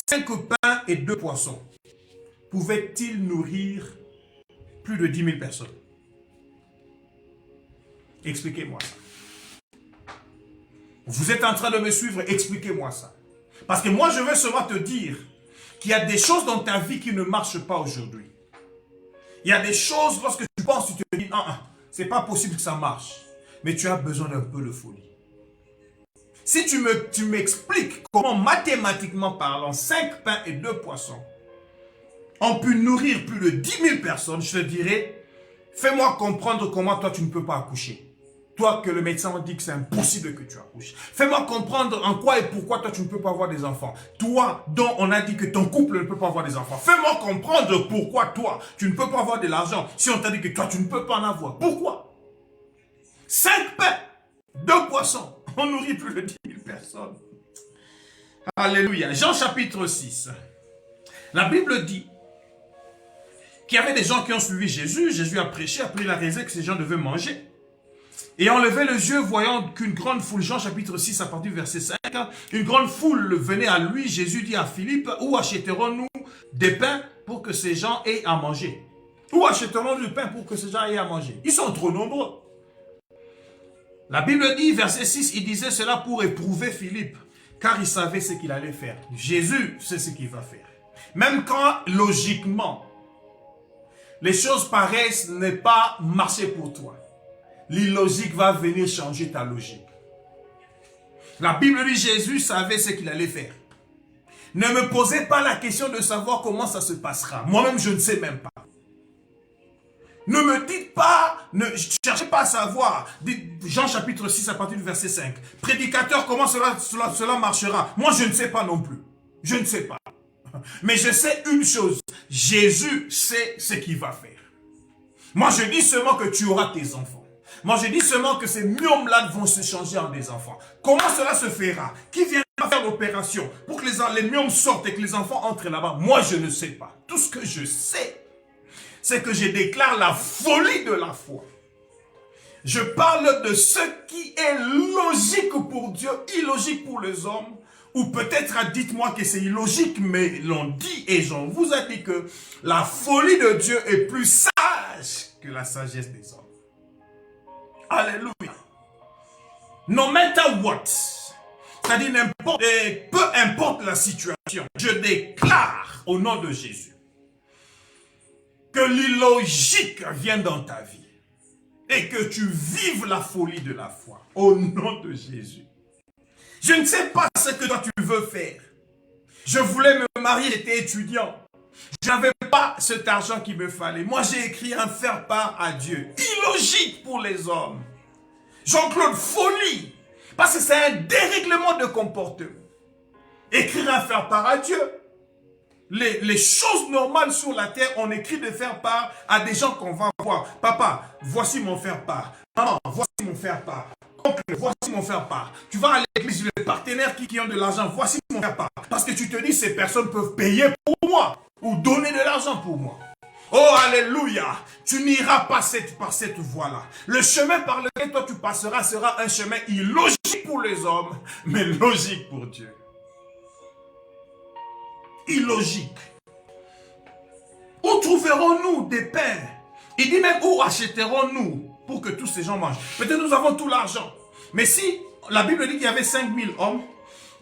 5 pains et 2 poissons pouvaient-ils nourrir plus de 10 000 personnes? Expliquez-moi ça. Vous êtes en train de me suivre, expliquez-moi ça. Parce que moi, je veux seulement te dire qu'il y a des choses dans ta vie qui ne marchent pas aujourd'hui. Il y a des choses, lorsque tu penses, tu te dis, c'est pas possible que ça marche. Mais tu as besoin d'un peu de folie. Si tu m'expliques comment, mathématiquement parlant, 5 pains et 2 poissons ont pu nourrir plus de 10 000 personnes, je te dirais, fais-moi comprendre comment toi tu ne peux pas accoucher. Toi que le médecin dit que c'est impossible que tu accouches. Fais-moi comprendre en quoi et pourquoi toi tu ne peux pas avoir des enfants. Toi dont on a dit que ton couple ne peut pas avoir des enfants. Fais-moi comprendre pourquoi toi tu ne peux pas avoir de l'argent si on t'a dit que toi tu ne peux pas en avoir. Pourquoi? 5 pains, 2 poissons, on nourrit plus de 10 000 personnes. Alléluia. Jean chapitre 6. La Bible dit qu'il y avait des gens qui ont suivi Jésus. Jésus a prêché, a pris la raison que ces gens devaient manger. Et en levant les yeux, voyant qu'une grande foule, Jean chapitre 6 à partir du verset 5, une grande foule venait à lui, Jésus dit à Philippe, où achèterons-nous des pains pour que ces gens aient à manger? Où achèterons-nous du pain pour que ces gens aient à manger? Ils sont trop nombreux. La Bible dit, verset 6, il disait cela pour éprouver Philippe, car il savait ce qu'il allait faire. Jésus sait ce qu'il va faire. Même quand, logiquement, les choses paraissent ne pas marcher pour toi. L'illogique va venir changer ta logique. La Bible dit Jésus savait ce qu'il allait faire. Ne me posez pas la question de savoir comment ça se passera. Moi-même, je ne sais même pas. Ne me dites pas, ne cherchez pas à savoir. Jean chapitre 6 à partir du verset 5. Prédicateur, comment cela marchera? Moi, je ne sais pas non plus. Je ne sais pas. Mais je sais une chose. Jésus sait ce qu'il va faire. Moi, je dis seulement que tu auras tes enfants. Moi, je dis seulement que ces myomes-là vont se changer en des enfants. Comment cela se fera? Qui viendra faire l'opération pour que les myomes sortent et que les enfants entrent là-bas? Moi, je ne sais pas. Tout ce que je sais, c'est que je déclare la folie de la foi. Je parle de ce qui est logique pour Dieu, illogique pour les hommes. Ou peut-être dites-moi que c'est illogique, mais l'on dit et j'en vous ai dit que la folie de Dieu est plus sage que la sagesse des hommes. Alléluia. No matter what, c'est-à-dire peu importe la situation, je déclare au nom de Jésus que l'illogique vienne dans ta vie et que tu vives la folie de la foi au nom de Jésus. Je ne sais pas ce que toi tu veux faire. Je voulais me marier, j'étais étudiant. Je n'avais pas cet argent qu'il me fallait. Moi, j'ai écrit un faire-part à Dieu. Illogique pour les hommes. Jean-Claude, folie. Parce que c'est un dérèglement de comportement. Écrire un faire part à Dieu. Les choses normales sur la terre, on écrit de faire part à des gens qu'on va voir. Papa, voici mon faire part. Maman, voici mon faire part. Oncle, voici mon faire part. Tu vas à l'église, les partenaires qui ont de l'argent, voici mon faire part. Parce que tu te dis, ces personnes peuvent payer pour moi ou donner de l'argent pour moi. Oh, alléluia! Tu n'iras pas par cette voie-là. Le chemin par lequel toi tu passeras sera un chemin illogique pour les hommes, mais logique pour Dieu. Illogique. Où trouverons-nous des pains? Il dit même où achèterons-nous pour que tous ces gens mangent? Peut-être nous avons tout l'argent. Mais si la Bible dit qu'il y avait 5000 hommes,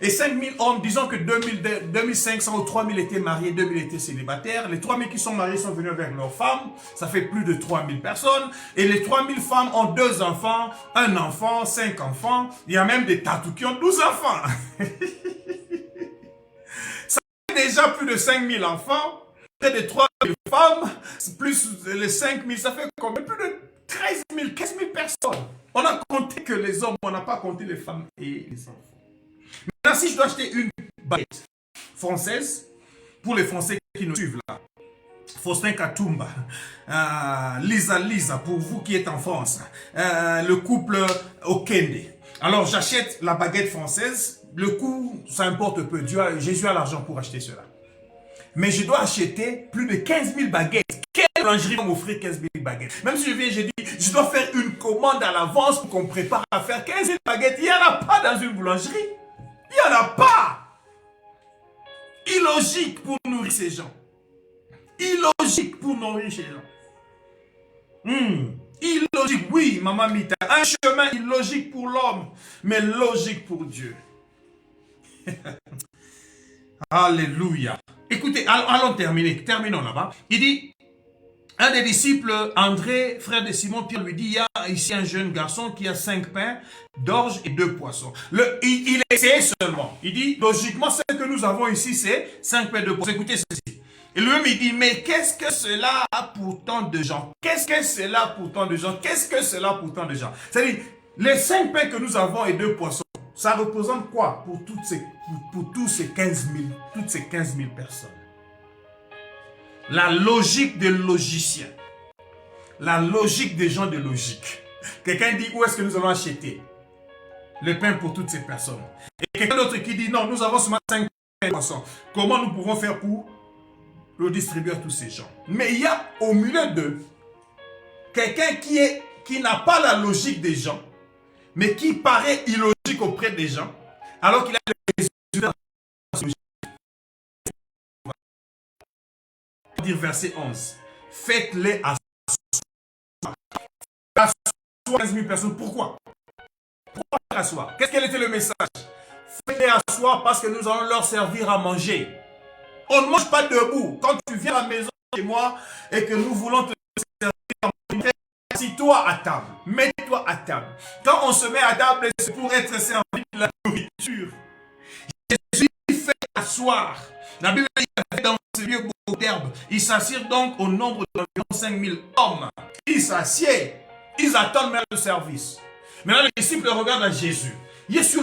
et 5000 hommes, disons que 2500 ou 3000 étaient mariés, 2000 étaient célibataires. Les 3000 qui sont mariés sont venus avec leurs femmes. Ça fait plus de 3000 personnes. Et les 3000 femmes ont 2 enfants, 1 enfant, 5 enfants. Il y a même des tatous qui ont 12 enfants. Ça fait déjà plus de 5000 enfants. Près de 3000 femmes, plus les 5000, ça fait combien? Plus de 13 000, 15 000 personnes. On a compté que les hommes, on n'a pas compté les femmes et les enfants. Maintenant, si je dois acheter une baguette française, pour les Français qui nous suivent là, Faustin Katumba, Lisa, pour vous qui êtes en France, le couple Okende. Alors, j'achète la baguette française, le coût, ça importe peu, Jésus a l'argent pour acheter cela. Mais je dois acheter plus de 15 000 baguettes. Quelle boulangerie va m'offrir 15 000 baguettes? Même si je viens, je dis, je dois faire une commande à l'avance pour qu'on prépare à faire 15 000 baguettes. Il n'y en a pas dans une boulangerie. Il n'y en a pas. Illogique pour nourrir ces gens. Illogique pour nourrir ces gens. Illogique, oui, Maman Mita. Un chemin illogique pour l'homme, mais logique pour Dieu. Alléluia. Écoutez, allons terminons là-bas. Il dit, un des disciples, André, frère de Simon Pierre, lui dit, il y a ici un jeune garçon qui a 5 pains d'orge et 2 poissons. Il essaie seulement. Il dit, logiquement, ce que nous avons ici, c'est 5 pains de poissons. Écoutez ceci. Et lui-même, il dit, mais qu'est-ce que cela a pour tant de gens? Qu'est-ce que cela pour tant de gens? Qu'est-ce que cela pour tant de gens? C'est-à-dire, les 5 pains que nous avons et 2 poissons, ça représente quoi pour tous ces 15 000, toutes ces 15 000 personnes? La logique des logiciens. La logique des gens de logique. Quelqu'un dit, où est-ce que nous allons acheter le pain pour toutes ces personnes? Et quelqu'un d'autre qui dit, non, nous avons seulement 5 pains de poissons. Comment nous pouvons faire pour le distribuer à tous ces gens? Mais il y a au milieu d'eux quelqu'un qui n'a pas la logique des gens, mais qui paraît illogique auprès des gens, alors qu'il a les résultats. Dire verset 11. Faites-les asseoir. 15 000 personnes. Pourquoi? Pourquoi asseoir? Quel était le message? Faites-les asseoir parce que nous allons leur servir à manger. On ne mange pas debout. Quand tu viens à la maison chez moi et que nous voulons te servir à manger, assis-toi à table. Mets-toi à table. Quand on se met à table, c'est pour être servi de la nourriture. Jésus fait asseoir. La Bible dit qu'il dans ce lieu beaucoup d'herbes. Ils s'assirent donc au nombre d'environ 5 000 hommes. Ils s'assiedent. Ils attendent même le service. Maintenant, les disciples regardent à Jésus. Tu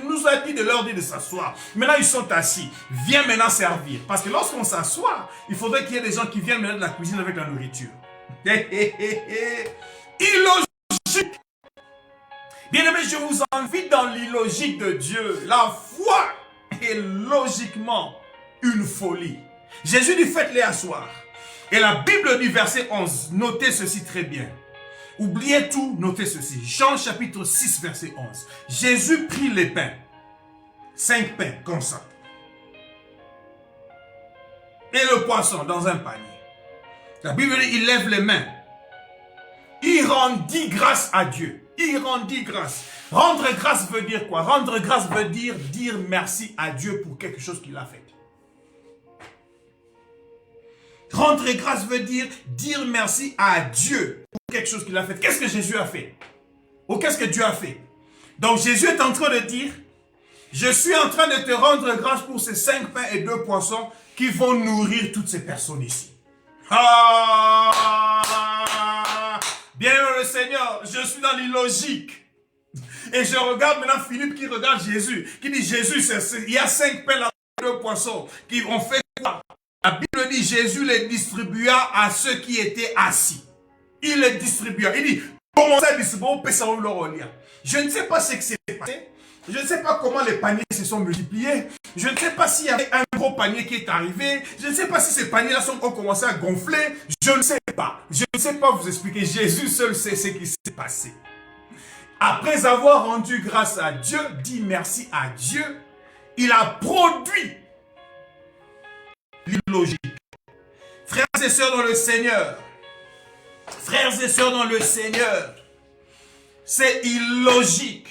nous as dit de leur dire de s'asseoir. Maintenant, ils sont assis. Viens maintenant servir. Parce que lorsqu'on s'assoit, il faudrait qu'il y ait des gens qui viennent maintenant de la cuisine avec la nourriture. Illogique. Bien-aimés, je vous invite dans l'illogique de Dieu. La foi est logiquement une folie. Jésus dit, faites-les asseoir. Et la Bible dit, verset 11, notez ceci très bien. Oubliez tout, notez ceci. Jean chapitre 6, verset 11. Jésus prit les pains. 5 pains, comme ça. Et le poisson dans un panier. La Bible dit, il lève les mains. Il rendit grâce à Dieu. Il rendit grâce. Rendre grâce veut dire quoi? Rendre grâce veut dire merci à Dieu pour quelque chose qu'il a fait. Rendre grâce veut dire merci à Dieu pour quelque chose qu'il a fait. Qu'est-ce que Jésus a fait? Ou qu'est-ce que Dieu a fait? Donc Jésus est en train de dire, je suis en train de te rendre grâce pour ces 5 pains et 2 poissons qui vont nourrir toutes ces personnes ici. Ah! Bien aimé le Seigneur, je suis dans l'illogique. Et je regarde maintenant Philippe qui regarde Jésus, qui dit Jésus, il y a 5 pains et 2 poissons qui ont fait quoi? La Bible dit Jésus les distribua à ceux qui étaient assis. Il les distribua. Il dit, comment ça distribuer? Je ne sais pas ce qui s'est passé. Je ne sais pas comment les paniers se sont multipliés. Je ne sais pas s'il y avait un gros panier qui est arrivé. Je ne sais pas si ces paniers-là ont commencé à gonfler. Je ne sais pas. Je ne sais pas vous expliquer. Jésus seul sait ce qui s'est passé. Après avoir rendu grâce à Dieu, dit merci à Dieu, il a produit l'illogique. Frères et sœurs dans le Seigneur, frères et sœurs dans le Seigneur, c'est illogique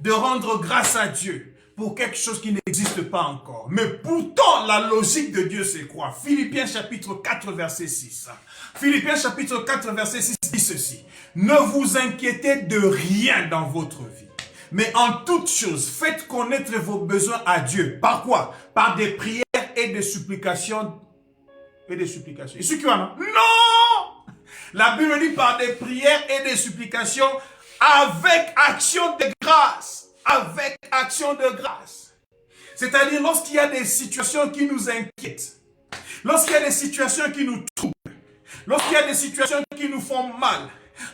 de rendre grâce à Dieu pour quelque chose qui n'existe pas encore. Mais pourtant, la logique de Dieu, c'est quoi? Philippiens chapitre 4, verset 6. Philippiens chapitre 4, verset 6 dit ceci. Ne vous inquiétez de rien dans votre vie, mais en toute chose, faites connaître vos besoins à Dieu. Par quoi? Par des prières et des supplications. Et des supplications. Et ceux qui en ont? Non! La Bible dit par des prières et des supplications avec action de grâce. Avec action de grâce. C'est-à-dire lorsqu'il y a des situations qui nous inquiètent, lorsqu'il y a des situations qui nous troublent, lorsqu'il y a des situations qui nous font mal,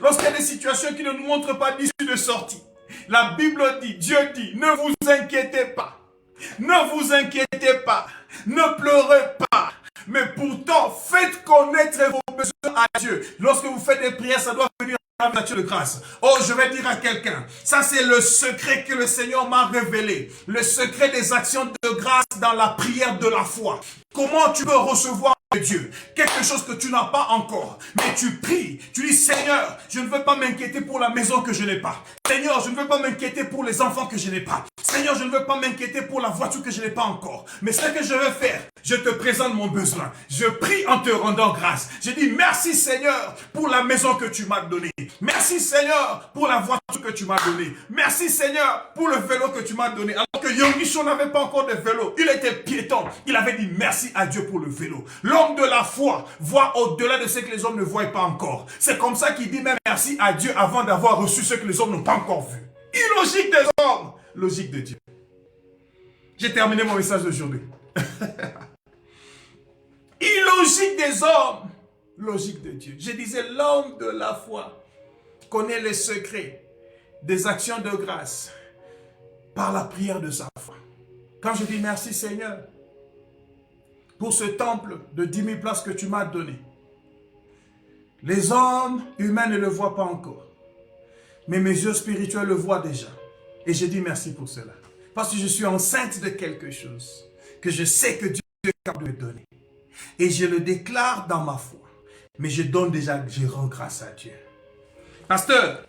lorsqu'il y a des situations qui ne nous montrent pas d'issue de sortie, la Bible dit, Dieu dit, ne vous inquiétez pas, ne vous inquiétez pas, ne pleurez pas, mais pourtant faites connaître vos besoins à Dieu. Lorsque vous faites des prières, ça doit venir en nature de grâce. Oh, je vais dire à quelqu'un, ça c'est le secret que le Seigneur m'a révélé, le secret des actions de grâce dans la prière de la foi. Comment tu peux recevoir de Dieu quelque chose que tu n'as pas encore, mais tu pries, tu dis Seigneur, je ne veux pas m'inquiéter pour la maison que je n'ai pas. Seigneur, je ne veux pas m'inquiéter pour les enfants que je n'ai pas. Seigneur, je ne veux pas m'inquiéter pour la voiture que je n'ai pas encore. Mais ce que je veux faire, je te présente mon besoin. Je prie en te rendant grâce. Je dis merci Seigneur pour la maison que tu m'as donnée. Merci Seigneur pour la voiture que tu m'as donnée. Merci Seigneur pour le vélo que tu m'as donné. Alors que Yongisho n'avait pas encore de vélo. Il était piéton. Il avait dit merci à Dieu pour le vélo. L'homme de la foi voit au-delà de ce que les hommes ne voient pas encore. C'est comme ça qu'il dit même merci à Dieu avant d'avoir reçu ce que les hommes n'ont pas encore vu. Illogique des hommes, logique de Dieu. J'ai terminé mon message d'aujourd'hui. Illogique des hommes, logique de Dieu. Je disais, l'homme de la foi connaît les secrets des actions de grâce par la prière de sa foi. Quand je dis merci Seigneur pour ce temple de 10 000 places que tu m'as donné, les hommes humains ne le voient pas encore, mais mes yeux spirituels le voient déjà. Et je dis merci pour cela. Parce que je suis enceinte de quelque chose que je sais que Dieu est capable de me donner. Et je le déclare dans ma foi. Mais je donne déjà, je rends grâce à Dieu. Pasteur,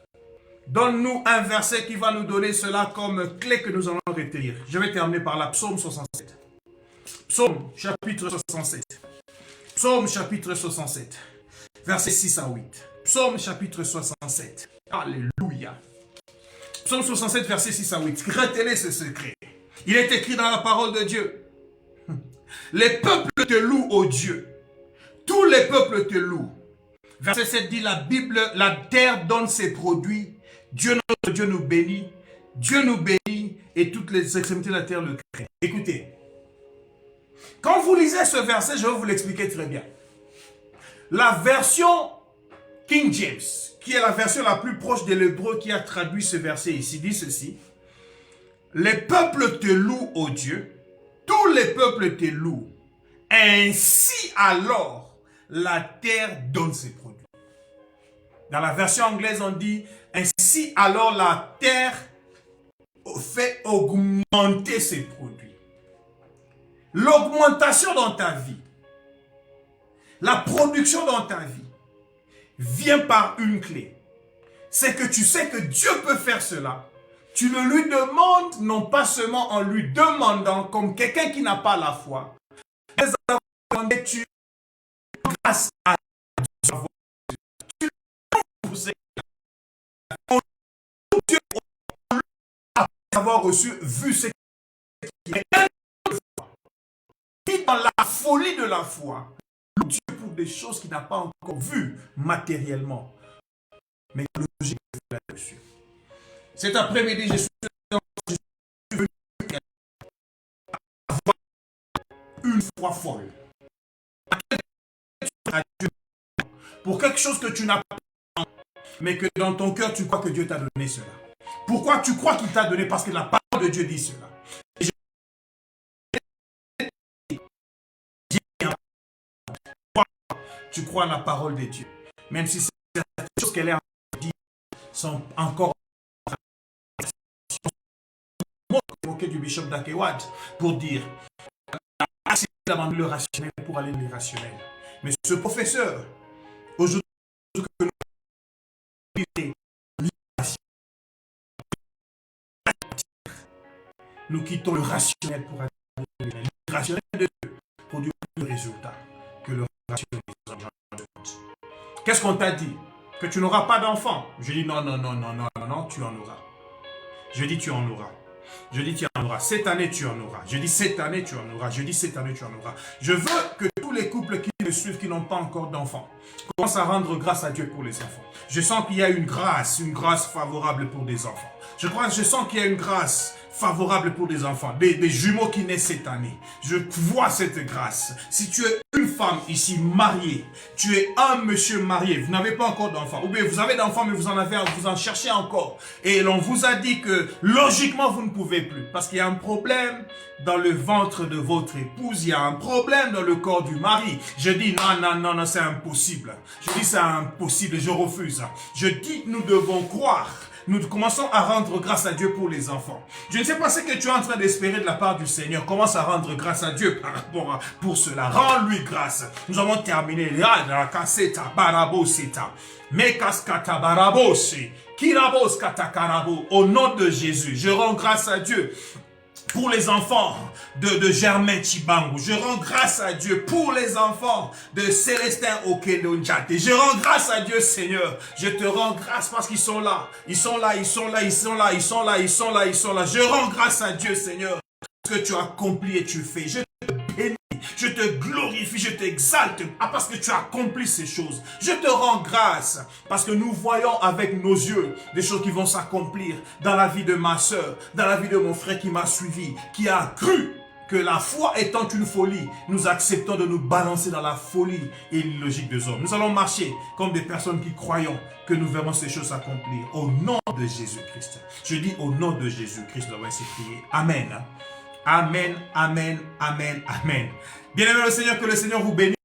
donne-nous un verset qui va nous donner cela comme clé que nous allons retenir. Je vais terminer par la Psaume 67. Psaume chapitre 67. Psaume chapitre 67. Versets 6 à 8. Psaume chapitre 67. Alléluia. Psaume 67, verset 6 à 8. Retenez ce secret. Il est écrit dans la parole de Dieu. Les peuples te louent, ô Dieu. Tous les peuples te louent. Verset 7 dit la Bible, la terre donne ses produits. Dieu notre Dieu nous bénit. Dieu nous bénit et toutes les extrémités de la terre le craignent. Écoutez. Quand vous lisez ce verset, je vais vous l'expliquer très bien. La version King James, qui est la version la plus proche de l'hébreu qui a traduit ce verset ici, dit ceci. Les peuples te louent, ô Dieu. Tous les peuples te louent. Ainsi alors, la terre donne ses produits. Dans la version anglaise, on dit, ainsi alors la terre fait augmenter ses produits. L'augmentation dans ta vie, la production dans ta vie, vient par une clé. C'est que tu sais que Dieu peut faire cela. Tu le lui demandes, non pas seulement en lui demandant, comme quelqu'un qui n'a pas la foi, mais tu grâce à Dieu. Tu Dieu après avoir reçu, vu ce qui est dans la folie de la foi, Dieu pour des choses qu'il n'a pas encore vues matériellement. mais la logique est là-dessus. Cet après-midi, je suis venu avoir une foi folle. Pour quelque chose que tu n'as pas, mais que dans ton cœur, tu crois que Dieu t'a donné cela. Pourquoi tu crois qu'il t'a donné? Parce que la parole de Dieu dit cela. Tu crois à la parole de Dieu. Même si certaines choses qu'elle est en train de dire sont encore évoquées du bishop d'Akewad pour dire assez d'abandonner le rationnel pour aller dans l'irrationnel. Mais ce professeur, aujourd'hui, que nous quittons le rationnel pour aller dans l'irrationnel. L'irrationnel de Dieu produit plus de résultats que le rationnel des hommes. Qu'est-ce qu'on t'a dit? Que tu n'auras pas d'enfant. Je dis non, non, non, non, non, non, non, tu en auras. Je dis tu en auras. Je dis tu en auras. Cette année tu en auras. Je dis cette année tu en auras. Je dis cette année tu en auras. Je veux que tous les couples qui me suivent, qui n'ont pas encore d'enfants, commencent à rendre grâce à Dieu pour les enfants. Je sens qu'il y a une grâce favorable pour des enfants. Je sens qu'il y a une grâce favorable pour des enfants, des jumeaux qui naissent cette année. Je vois cette grâce. Si tu es une femme ici mariée, tu es un monsieur marié, vous n'avez pas encore d'enfants, ou bien vous avez d'enfants mais vous en cherchez encore, et l'on vous a dit que logiquement vous ne pouvez plus, parce qu'il y a un problème dans le ventre de votre épouse, il y a un problème dans le corps du mari. Je dis non, non, non, non, c'est impossible. Je dis c'est impossible, je refuse. Je dis nous devons croire. Nous commençons à rendre grâce à Dieu pour les enfants. Je ne sais pas ce que tu es en train d'espérer de la part du Seigneur. Commence à rendre grâce à Dieu par rapport pour cela. Rends-lui grâce. Nous avons terminé. Au nom de Jésus, je rends grâce à Dieu pour les enfants de Germain Chibangu. Je rends grâce à Dieu pour les enfants de Célestin Okendonjate. Je rends grâce à Dieu, Seigneur. Je te rends grâce parce qu'ils sont là. Ils sont là, ils sont là, ils sont là, ils sont là, ils sont là, ils sont là. Je rends grâce à Dieu, Seigneur, parce que tu as accompli et tu fais. Je te bénis, je te glorifie, je t'exalte parce que tu as accompli ces choses. Je te rends grâce parce que nous voyons avec nos yeux des choses qui vont s'accomplir dans la vie de ma soeur, dans la vie de mon frère qui m'a suivi, qui a cru que la foi étant une folie, nous acceptons de nous balancer dans la folie et l'illogique des hommes. Nous allons marcher comme des personnes qui croyons que nous verrons ces choses s'accomplir au nom de Jésus-Christ. Je dis au nom de Jésus-Christ, nous allons essayer de prier. Amen. Amen, amen, amen, amen. Bien-aimé le Seigneur, que le Seigneur vous bénisse,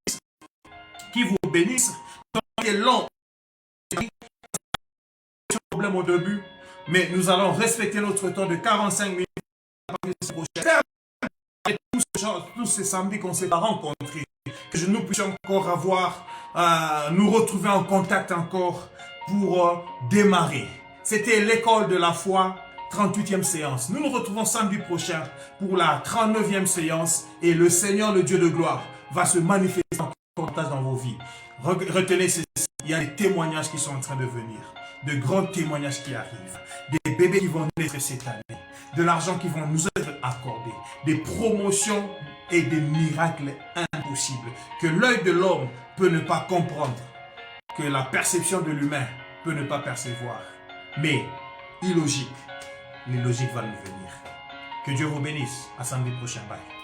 qui vous bénisse. C'est long, problème au début, mais nous allons respecter notre temps de 45 minutes. Tous ces samedis qu'on s'est rencontrés, que nous puissions encore avoir, nous retrouver en contact encore pour démarrer. C'était l'école de la foi. 38e séance. Nous nous retrouvons samedi prochain pour la 39e séance et le Seigneur, le Dieu de gloire, va se manifester dans vos vies. Retenez ceci, il y a des témoignages qui sont en train de venir, de grands témoignages qui arrivent, des bébés qui vont naître cette année, de l'argent qui vont nous être accordé, des promotions et des miracles impossibles que l'œil de l'homme peut ne pas comprendre, que la perception de l'humain peut ne pas percevoir, mais illogique. L'illogique va nous venir. Que Dieu vous bénisse. À samedi prochain. Bye.